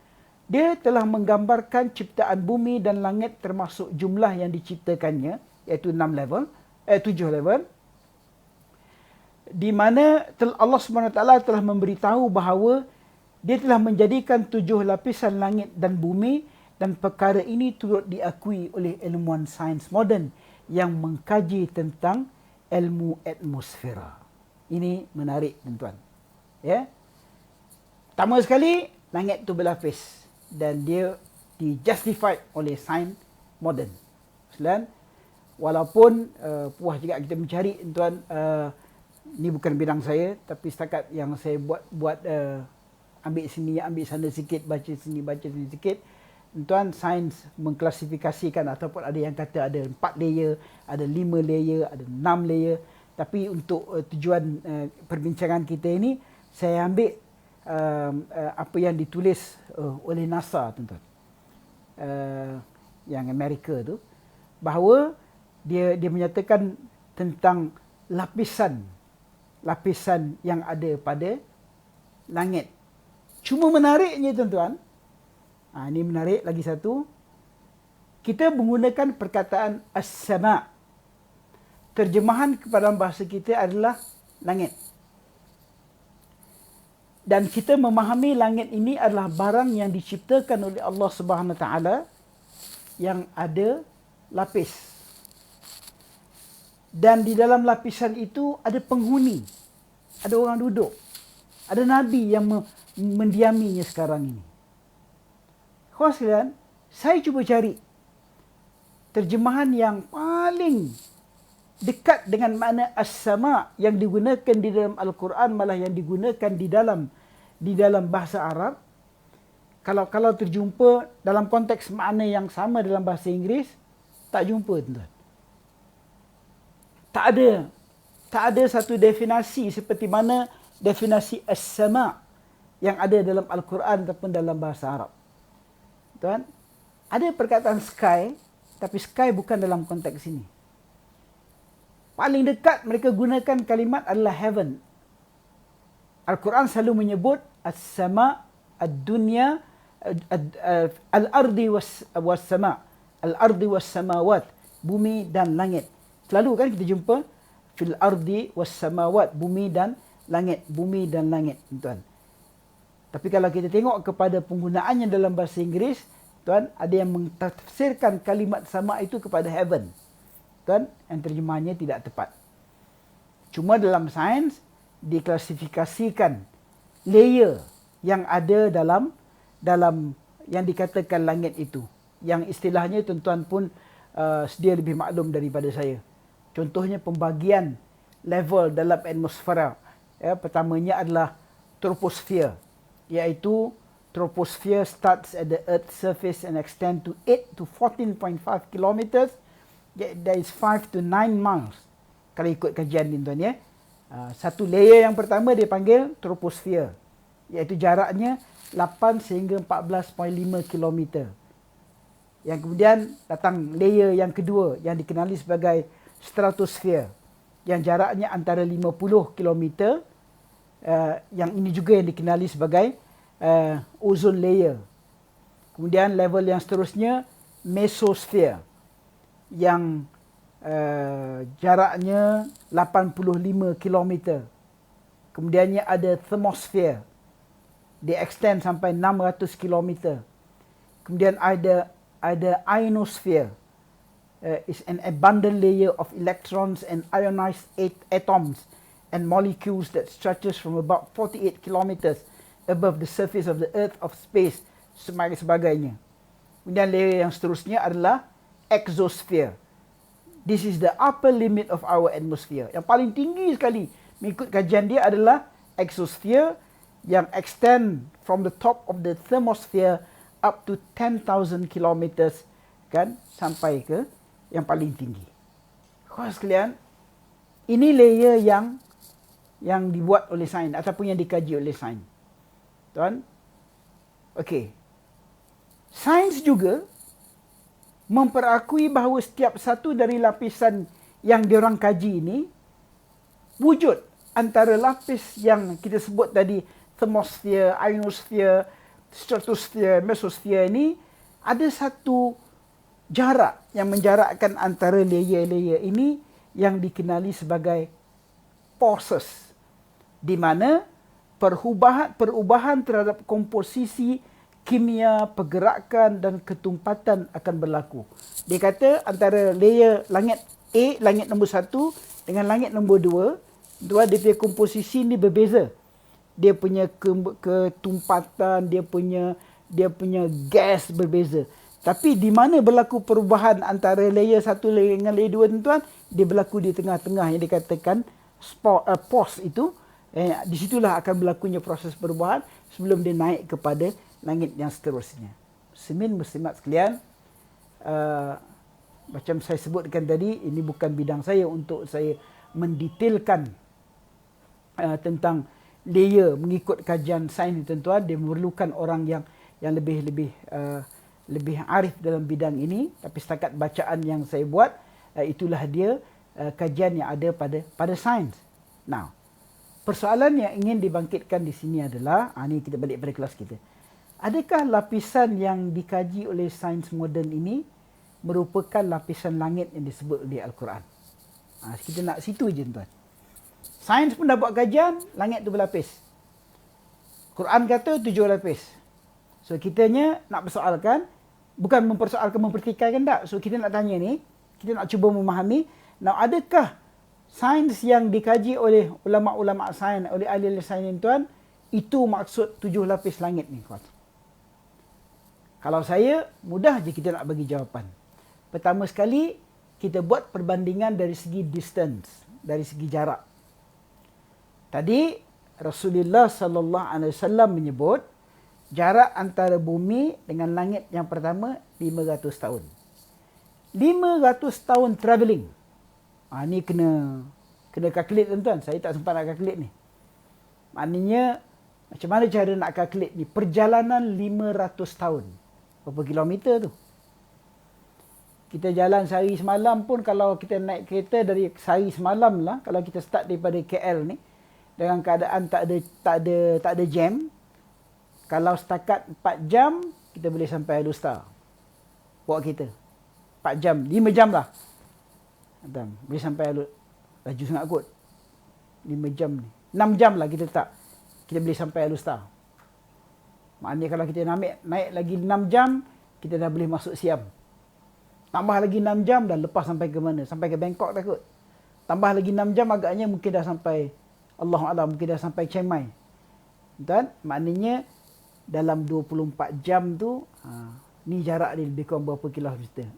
dia telah menggambarkan ciptaan bumi dan langit termasuk jumlah yang diciptakannya, iaitu 7 level, di mana Allah SWT telah memberitahu bahawa dia telah menjadikan 7 lapisan langit dan bumi, dan perkara ini turut diakui oleh ilmuwan sains moden yang mengkaji tentang ilmu atmosfera. Ini menarik tuan-tuan. Ya. Pertama sekali, langit itu berlapis dan dia dijustified oleh sains moden. Walaupun puas juga kita mencari tuan, ini bukan bidang saya, tapi setakat yang saya buat ambil sini, ambil sana sikit, baca sini sikit. Tuan, sains mengklasifikasikan ataupun ada yang kata ada 4 layer, ada 5 layer, ada 6 layer. Tapi untuk tujuan perbincangan kita ini, saya ambil apa yang ditulis oleh NASA, tuan-tuan. Yang Amerika tu, bahawa dia menyatakan tentang lapisan yang ada pada langit. Cuma menariknya tuan-tuan, ini menarik lagi satu, kita menggunakan perkataan as-sama'. Terjemahan kepada bahasa kita adalah langit. Dan kita memahami langit ini adalah barang yang diciptakan oleh Allah Subhanahu Wa Taala yang ada lapis. Dan di dalam lapisan itu ada penghuni. Ada orang duduk. Ada Nabi yang mendiaminya sekarang ini. Kawan sekalian, saya cuba cari terjemahan yang paling dekat dengan makna as-sama yang digunakan di dalam Al-Quran, malah yang digunakan di dalam bahasa Arab. Kalau terjumpa dalam konteks makna yang sama dalam bahasa Inggeris, tak jumpa, tuan. Tak ada satu definisi seperti mana definisi as-sama yang ada dalam Al-Quran ataupun dalam bahasa Arab. Tuan, ada perkataan sky, tapi sky bukan dalam konteks ini. Paling dekat mereka gunakan kalimat adalah heaven. Al-Quran selalu menyebut as-sama, ad-dunya, al-ardi was-sama, al-ardi was-samawat, bumi dan langit. Selalu kan kita jumpa fil ardi was-samawat, bumi dan langit, tuan. Tapi kalau kita tengok kepada penggunaannya dalam bahasa Inggeris, tuan, ada yang mentafsirkan kalimat sama itu kepada heaven. Tuan, yang terjemahannya tidak tepat. Cuma dalam sains diklasifikasikan layer yang ada dalam yang dikatakan langit itu. Yang istilahnya tuan-tuan pun sedia lebih maklum daripada saya. Contohnya pembagian level dalam atmosfera. Ya, pertamanya adalah troposfer, iaitu troposphere starts at the Earth's surface and extend to 8 to 14.5 kilometers. That is 5 to 9 miles. Kalau ikut kajian ni, tuan, ya. Satu layer yang pertama dia panggil troposfer, iaitu jaraknya 8 sehingga 14.5 kilometer. Yang kemudian datang layer yang kedua yang dikenali sebagai stratosfer, yang jaraknya antara 50 kilometer. Yang ini juga yang dikenali sebagai ozone layer. Kemudian level yang seterusnya mesosfer, yang jaraknya 85 km. Kemudiannya ada thermosfer, dia extend sampai 600 km. Kemudian ada ionosphere, is an abundant layer of electrons and ionized atoms and molecules that stretches from about 48 kilometers above the surface of the earth of space, sebagainya. Kemudian layer yang seterusnya adalah exosphere. This is the upper limit of our atmosphere. Yang paling tinggi sekali mengikut kajian dia adalah exosphere, yang extend from the top of the thermosphere up to 10,000 kilometers, kan, sampai ke yang paling tinggi. Kawan sekalian, ini layer yang dibuat oleh sains ataupun yang dikaji oleh sains. Tuan, okey. Sains juga memperakui bahawa setiap satu dari lapisan yang diorang kaji ini wujud antara lapis yang kita sebut tadi, thermosphere, ionosphere, stratosfer, mesosfer ini, ada satu jarak yang menjarakkan antara layer-layer ini yang dikenali sebagai pulses, di mana perubahan terhadap komposisi kimia, pergerakan dan ketumpatan akan berlaku. Dia kata antara layer langit A, langit nombor 1 dengan langit nombor 2, dia punya komposisi ni berbeza. Dia punya ketumpatan, dia punya gas berbeza. Tapi di mana berlaku perubahan antara layer 1 dengan layer 2, tuan-tuan, dia berlaku di tengah-tengah yang dikatakan pause itu. Di situlah akan berlakunya proses perubahan sebelum dia naik kepada langit yang seterusnya. Muslimat sekalian, macam saya sebutkan tadi, ini bukan bidang saya untuk saya mendetailkan tentang layer mengikut kajian sains, tuan-tuan. Dia memerlukan orang yang lebih arif dalam bidang ini. Tapi setakat bacaan yang saya buat, itulah dia kajian yang ada pada sains. Now, persoalan yang ingin dibangkitkan di sini adalah, ini kita balik pada kelas kita. Adakah lapisan yang dikaji oleh sains moden ini merupakan lapisan langit yang disebut oleh Al-Quran? Kita nak situ je, tuan. Sains pun dah buat kajian, langit tu berlapis. Quran kata 7 lapis. So kitanya nak persoalkan, bukan mempersoalkan, mempertikaikan tak. So kita nak tanya ni, kita nak cuba memahami, adakah sains yang dikaji oleh ulama-ulama sains, oleh ahli-ahli sains ni tuan, itu maksud 7 lapis langit ni tuan? Kalau saya, mudah je kita nak bagi jawapan. Pertama sekali, kita buat perbandingan dari segi distance, dari segi jarak. Tadi Rasulullah sallallahu alaihi wasallam menyebut jarak antara bumi dengan langit yang pertama 500 tahun. 500 tahun travelling. Ni kena calculate tuan-tuan. Saya tak sempat nak calculate ni. Maknanya macam mana cara nak calculate ni? Perjalanan 500 tahun. Berapa kilometer tu? Kita jalan sehari semalam pun, kalau kita naik kereta dari sehari semalam lah, kalau kita start daripada KL ni dengan keadaan tak ada jam, kalau setakat 4 jam kita boleh sampai Alustar. Bawa kereta 4 jam, 5 jam lah. Boleh sampai laju sangat kot. 5 jam ni. 6 jam lah kita boleh sampai Alustar. Maknanya kalau kita naik lagi 6 jam, kita dah boleh masuk Siam. Tambah lagi 6 jam dah lepas sampai ke mana? Sampai ke Bangkok dah kot. Tambah lagi 6 jam agaknya mungkin dah sampai, Allahuakbar, mungkin dah sampai Chiang Mai. Dan maknanya dalam 24 jam tu, ni jarak dia lebih kurang berapa kilometer?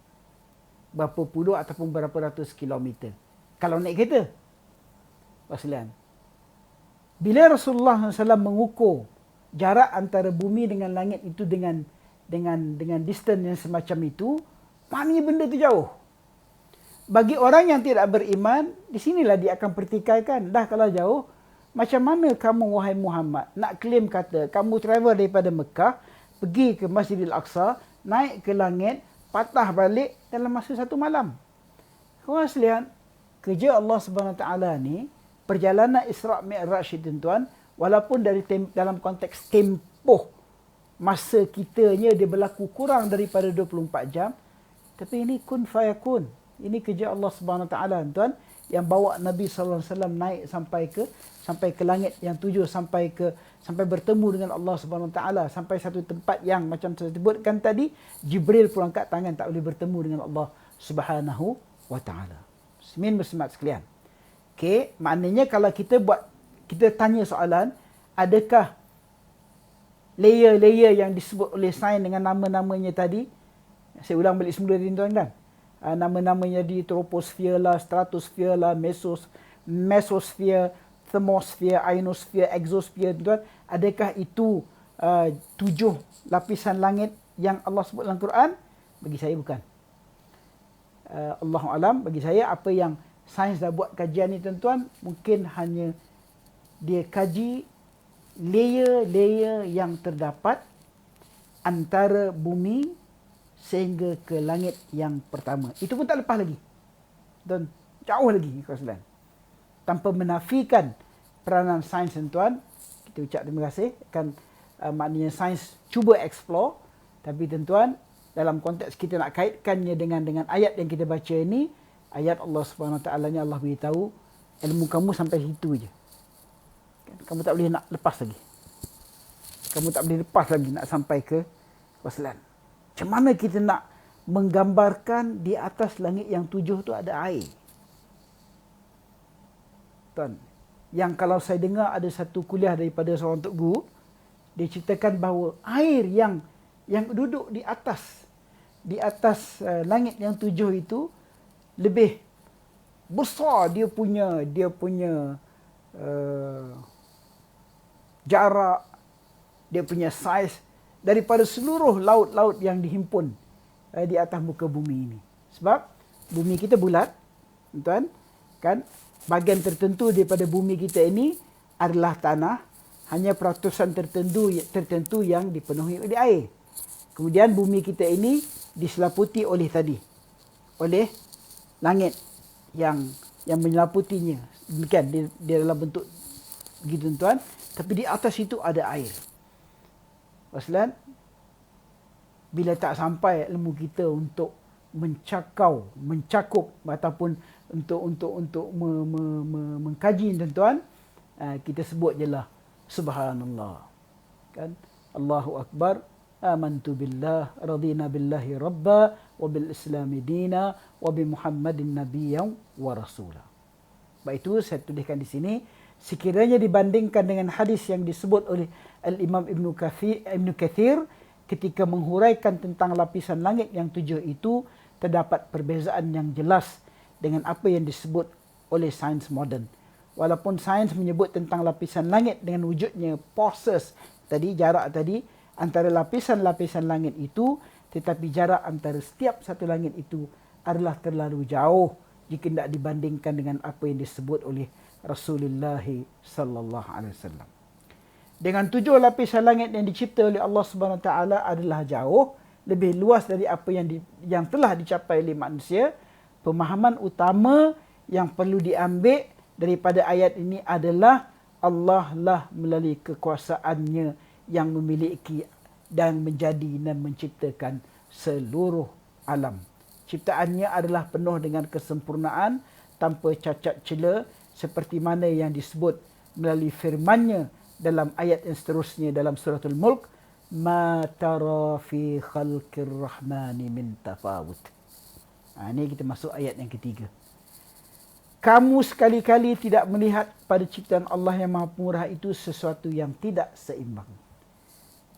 Berapa puluh ataupun berapa ratus kilometer. Kalau naik kereta. Waslian. Bila Rasulullah SAW mengukur jarak antara bumi dengan langit itu dengan distance yang semacam itu, maknanya benda tu jauh. Bagi orang yang tidak beriman, di sinilah dia akan pertikaikan. Dah kalau jauh, macam mana kamu wahai Muhammad nak claim kata kamu travel daripada Mekah pergi ke Masjidil Aqsa, naik ke langit, patah balik dalam masa 1 malam. Kawan sekalian, kerja Allah Subhanahu Wa Taala ni, perjalanan Isra' Mi'raj itu tuan, walaupun dalam konteks tempoh masa kitanya dia berlaku kurang daripada 24 jam, tapi ini kun fayakun. Ini kerja Allah Subhanahu Wa Taala tuan, yang bawa Nabi sallallahu alaihi wasallam naik sampai ke langit yang 7, sampai bertemu dengan Allah Subhanahu Wa Taala, sampai satu tempat yang macam saya sebutkan tadi, Jibril pun angkat tangan tak boleh bertemu dengan Allah Subhanahu Wa Taala. Muslimin-muslimat sekalian. Okey, maknanya kalau kita tanya soalan, adakah layer-layer yang disebut oleh sains dengan nama-namanya tadi, saya ulang balik semula tadi tuan-tuan, nama-namanya di troposfer lah, stratosfer lah, mesosfer, thermosfer, ionosfer, exosfer, tuan, adakah itu 7 lapisan langit yang Allah sebut dalam Quran? Bagi saya bukan. Allahu alam, bagi saya apa yang sains dah buat kajian ni tuan-tuan, mungkin hanya dia kaji layer-layer yang terdapat antara bumi sehingga ke langit yang pertama. Itu pun tak lepas lagi. Dan jauh lagi, kawan-kawan. Tanpa menafikan peranan sains tuan, kita ucap terima kasih. Maknanya sains cuba explore, tapi tuan-tuan, dalam konteks kita nak kaitkannya dengan ayat yang kita baca ini, ayat Allah Subhanahu Wa Taala ni Allah beritahu, ilmu kamu sampai situ je. Kamu tak boleh nak lepas lagi. Kamu tak boleh lepas lagi nak sampai ke waslan. Macam mana kita nak menggambarkan di atas langit yang 7 tu ada air? Tuan, yang kalau saya dengar ada satu kuliah daripada seorang tok guru, dia ceritakan bahawa air yang duduk di atas langit yang 7 itu lebih besar dia punya jarak, dia punya saiz daripada seluruh laut-laut yang dihimpun di atas muka bumi ini. Sebab bumi kita bulat, tuan, kan? Bahagian tertentu daripada bumi kita ini adalah tanah, hanya peratusan tertentu yang dipenuhi oleh air. Kemudian bumi kita ini diselaputi oleh langit yang menyelaputinya. Demikian dia dalam bentuk begitu tuan, tapi di atas itu ada air. Waslan, bila tak sampai ilmu kita untuk mencakup ataupun untuk mengkaji tuan-tuan, kita sebut je lah subhanallah. Kan? Allahu Akbar. Amantu billah, radina billahi rabba, wa bil islami dina, wa bi Muhammadin nabiyyan wa rasula. Baik itu saya tuliskan di sini. Sekiranya dibandingkan dengan hadis yang disebut oleh Al-Imam Ibn Kathir ketika menghuraikan tentang lapisan langit yang 7 itu, terdapat perbezaan yang jelas dengan apa yang disebut oleh sains moden. Walaupun sains menyebut tentang lapisan langit dengan wujudnya pulses tadi, jarak tadi antara lapisan-lapisan langit itu, tetapi jarak antara setiap satu langit itu adalah terlalu jauh jika tidak dibandingkan dengan apa yang disebut oleh Rasulullah sallallahu alaihi wasallam. Dengan 7 lapisan langit yang dicipta oleh Allah Subhanahu Wa Taala adalah jauh lebih luas dari apa yang telah dicapai oleh manusia. Pemahaman utama yang perlu diambil daripada ayat ini adalah Allah lah melalui kekuasaannya yang memiliki dan menjadi dan menciptakan seluruh alam. Ciptaannya adalah penuh dengan kesempurnaan tanpa cacat cela seperti mana yang disebut melalui firman-Nya dalam ayat yang seterusnya dalam suratul Mulk, ma tara fi khalqir rahmani min tafawut. Ini kita masuk ayat yang ketiga. Kamu sekali-kali tidak melihat pada ciptaan Allah yang Maha Pemurah itu sesuatu yang tidak seimbang.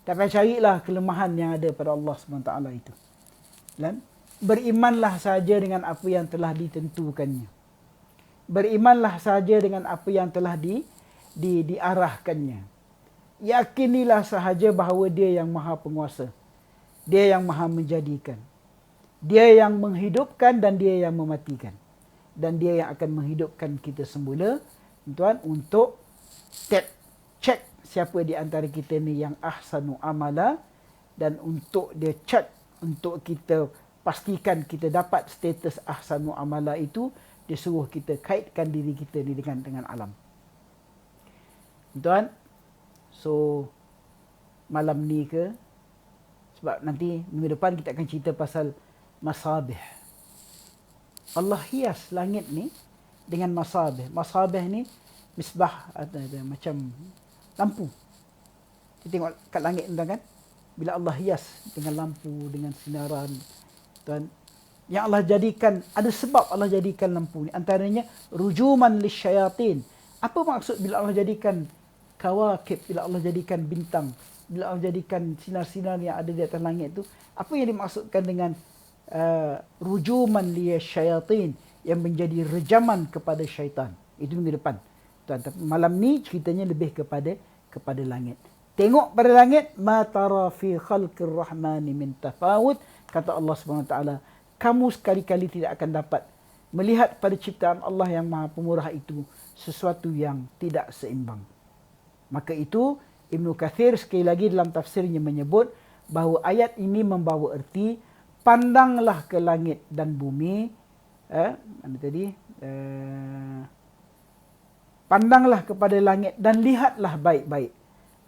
Tapi carilah kelemahan yang ada pada Allah SWT itu. Dan berimanlah saja dengan apa yang telah ditentukannya. Berimanlah saja dengan apa yang telah diarahkannya. Yakinilah sahaja bahawa Dia yang Maha Penguasa. Dia yang Maha Menjadikan. Dia yang menghidupkan dan Dia yang mematikan. Dan Dia yang akan menghidupkan kita semula, tuan, untuk cek siapa di antara kita ni yang ahsanu amala, dan untuk dia cek untuk kita pastikan kita dapat status ahsanu amala itu, dia suruh kita kaitkan diri kita ni dengan alam. Tuan, so malam ni ke, sebab nanti minggu depan kita akan cerita pasal masabih. Allah hias langit ni dengan masabih. Masabih ni misbah, macam lampu. Kita tengok kat langit tu kan, bila Allah hias dengan lampu, dengan sinaran, tuan, yang Allah jadikan, ada sebab Allah jadikan lampu ni, antaranya rujuman lisyayatin. Apa maksud bila Allah jadikan kawakib, bila Allah jadikan bintang, bila Allah jadikan sinar-sinar yang ada di atas langit tu, apa yang dimaksudkan dengan rujuman lisyayatin, yang menjadi rejaman kepada syaitan? Itu minggu depan. Tuan, malam ni ceritanya lebih kepada langit. Tengok pada langit, ma tara fi khalqir rahmani min tafawut, kata Allah SWT, kamu sekali-kali tidak akan dapat melihat pada ciptaan Allah yang Maha Pemurah itu sesuatu yang tidak seimbang. Maka itu Ibn Kathir sekali lagi dalam tafsirnya menyebut bahawa ayat ini membawa erti, pandanglah ke langit dan bumi, mana tadi? Pandanglah kepada langit dan lihatlah baik-baik.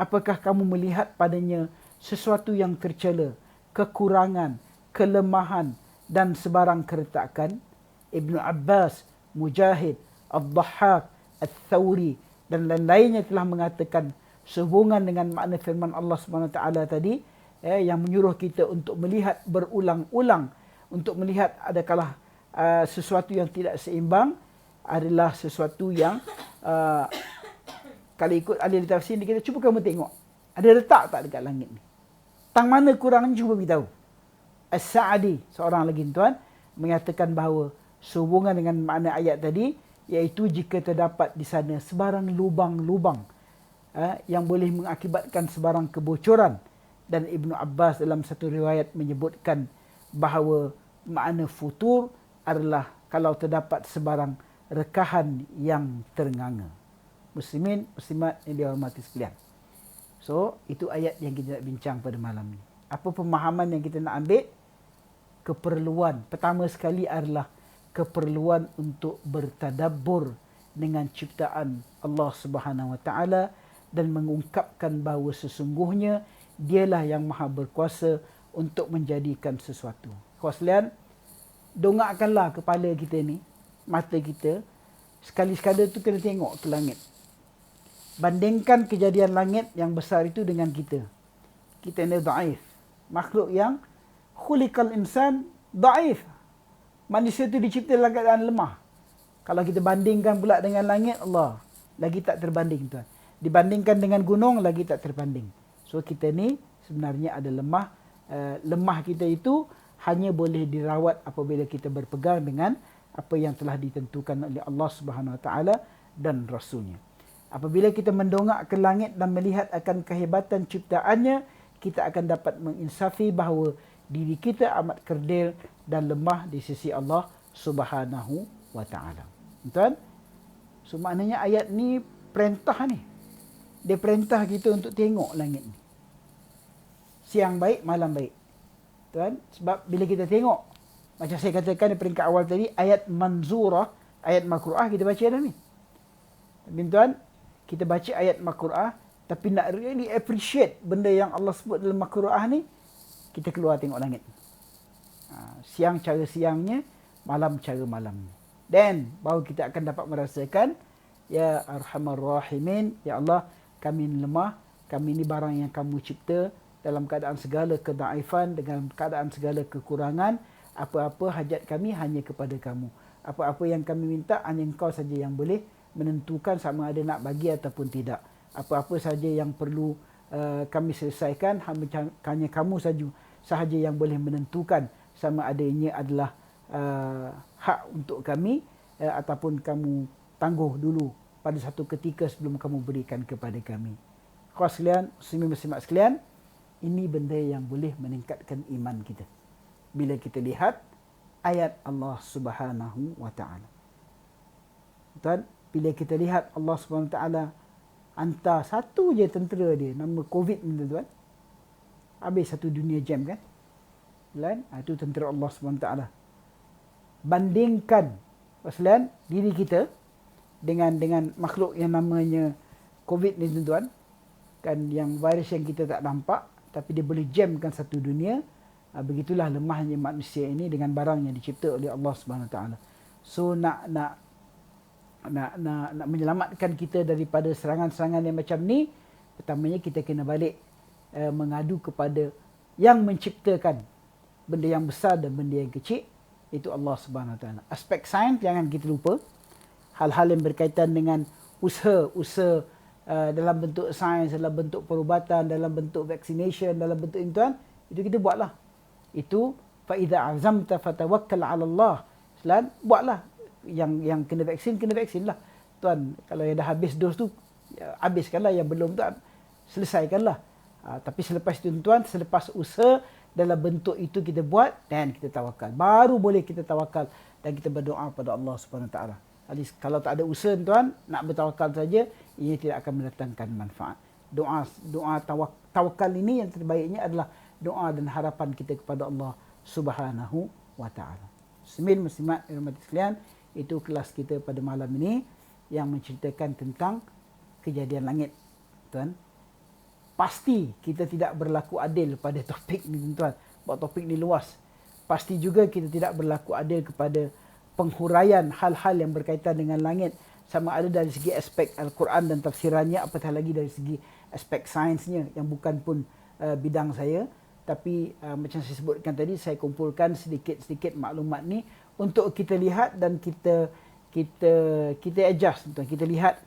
Apakah kamu melihat padanya sesuatu yang tercela, kekurangan, kelemahan dan sebarang keretakan? Ibn Abbas, Mujahid, Ad-Dhahhak, Al-Thawri dan lain-lainnya telah mengatakan sehubungan dengan makna firman Allah SWT tadi, yang menyuruh kita untuk melihat berulang-ulang, untuk melihat adakah sesuatu yang tidak seimbang, adalah sesuatu yang kalau ikut ahli tafsir ni, kita cuba kamu tengok ada letak tak dekat langit ni, tang mana kurangnya, cuba beritahu. As-Sa'di, seorang lagi tuan, menyatakan bahawa sehubungan dengan makna ayat tadi, iaitu jika terdapat di sana sebarang lubang-lubang yang boleh mengakibatkan sebarang kebocoran. Dan Ibn Abbas dalam satu riwayat menyebutkan bahawa makna futur adalah kalau terdapat sebarang rekahan yang ternganga. Muslimin, muslimat yang dihormati sekalian. So, itu ayat yang kita nak bincang pada malam ni. Apa pemahaman yang kita nak ambil? Keperluan. Pertama sekali adalah keperluan untuk bertadabbur dengan ciptaan Allah Subhanahu Wa Taala dan mengungkapkan bahawa sesungguhnya Dialah yang Maha Berkuasa untuk menjadikan sesuatu. Kawan sekalian, dongakkanlah kepala kita ni, mata kita, sekali-sekala tu kena tengok ke langit. bandingkan kejadian langit yang besar itu dengan kita. Kita ini dhaif. Makhluk yang khuliqal insan dhaif. Manusia itu dicipta dalam keadaan lemah. Kalau kita bandingkan pula dengan langit, Allah, lagi tak terbanding tuan. Dibandingkan dengan gunung, lagi tak terbanding. So kita ni sebenarnya ada lemah. Lemah kita itu hanya boleh dirawat apabila kita berpegang dengan apa yang telah ditentukan oleh Allah Subhanahu Wa Taala dan Rasulnya. Apabila kita mendongak ke langit dan melihat akan kehebatan ciptaannya, kita akan dapat menginsafi bahawa diri kita amat kerdil dan lemah di sisi Allah Subhanahu Wa Taala. Tuan, so maknanya ayat ni perintah ni. Dia perintah kita untuk tengok langit ni. Siang baik, malam baik. Tuan, sebab bila kita tengok, macam saya katakan di peringkat awal tadi, ayat manzurah, ayat makruah kita baca dah ni. Tapi tuan, kita baca ayat makruah, tapi nak really appreciate benda yang Allah sebut dalam makruah ni, kita keluar tengok langit. Siang cara siangnya, malam cara malamnya. Dan baru kita akan dapat merasakan, ya Arhamar Rahimin, ya Allah, kami ni lemah, kami ni barang yang kamu cipta, dalam keadaan segala kedaifan, dengan keadaan segala kekurangan, apa-apa hajat kami hanya kepada kamu. Apa-apa yang kami minta, hanya engkau saja yang boleh menentukan sama ada nak bagi ataupun tidak. Apa-apa saja yang perlu kami selesaikan, hanya kamu sahaja yang boleh menentukan sama ada ini adalah hak untuk kami ataupun kamu tangguh dulu pada satu ketika sebelum kamu berikan kepada kami. Khawas sekalian, muslimin-muslimat sekalian, ini benda yang boleh meningkatkan iman kita. Bila kita lihat ayat Allah Subhanahu Wa Taala. Tuan, bila kita lihat Allah Subhanahu Wa Taala hantar satu je tentera dia, nama COVID ni tuan. Habis satu dunia jam kan? Kan? Itu tentera Allah Subhanahu Wa Taala. Bandingkan pasal diri kita dengan makhluk yang namanya COVID ni tuan. Kan yang virus yang kita tak nampak, tapi dia boleh jamkan satu dunia. Begitulah lemahnya manusia ini dengan barang yang dicipta oleh Allah Subhanahu Wa Taala. So nak menyelamatkan kita daripada serangan-serangan yang macam ni, pertamanya kita kena balik mengadu kepada yang menciptakan benda yang besar dan benda yang kecil, itu Allah Subhanahu Wa Taala. Aspek sains jangan kita lupa. Hal-hal yang berkaitan dengan usaha dalam bentuk sains, dalam bentuk perubatan, dalam bentuk vaccination, dalam bentuk intuan, itu kita buatlah. Itu fa idza azamta fatawakkal 'ala Allah. Selan buatlah yang kena vaksin lah. Tuan, kalau yang dah habis dos tu, habiskanlah, yang belum tu selesaikanlah. Tapi selepas itu tuan, selepas usaha dalam bentuk itu kita buat dan kita tawakal. Baru boleh kita tawakal dan kita berdoa pada Allah Subhanahu Wa Taala. Kalau tak ada usaha tuan, nak bertawakal saja, ia tidak akan mendatangkan manfaat. Doa tawakal ini yang terbaiknya adalah doa dan harapan kita kepada Allah Subhanahu Wa Taala. Muslimin muslimat rahmat sekalian, itu kelas kita pada malam ini yang menceritakan tentang kejadian langit. Tuan, pasti kita tidak berlaku adil pada topik ni tuan. Sebab topik ni luas. Pasti juga kita tidak berlaku adil kepada penghuraian hal-hal yang berkaitan dengan langit, sama ada dari segi aspek Al-Quran dan tafsirannya, apatah lagi dari segi aspek sainsnya yang bukan pun bidang saya. Tapi macam saya sebutkan tadi, saya kumpulkan sedikit-sedikit maklumat ni untuk kita lihat dan kita adjust. Kita lihat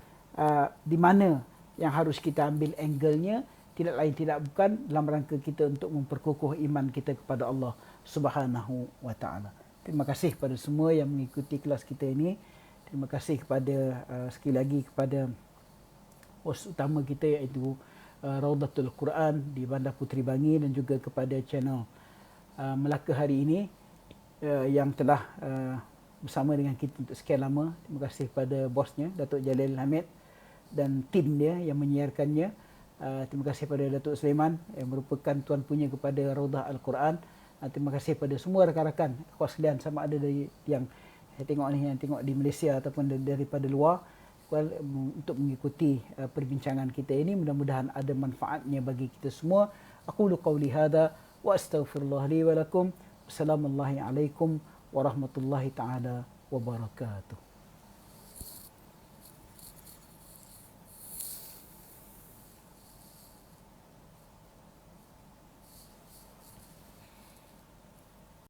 di mana yang harus kita ambil angle-nya, tidak lain tidak bukan dalam rangka kita untuk memperkukuh iman kita kepada Allah Subhanahu Wa Taala. Terima kasih kepada semua yang mengikuti kelas kita ini. Terima kasih kepada sekali lagi kepada host utama kita, iaitu Raudatul Quran di Bandar Puteri Bangi, dan juga kepada channel Melaka Hari Ini yang telah bersama dengan kita untuk sekian lama. Terima kasih kepada bosnya, Datuk Jalil Hamid, dan tim dia yang menyiarkannya. Terima kasih kepada Datuk Sulaiman yang merupakan tuan punya kepada Raudah Al-Quran. Terima kasih kepada semua rakan-rakan kos sekalian, sama ada dari yang saya tengok ni, yang tengok di Malaysia ataupun daripada luar, untuk mengikuti perbincangan kita ini. Mudah-mudahan ada manfaatnya bagi kita semua. Aqulu qawli hadha wa astaghfirullah li wa lakum. Wassalamualaikum warahmatullahi taala wabarakatuh.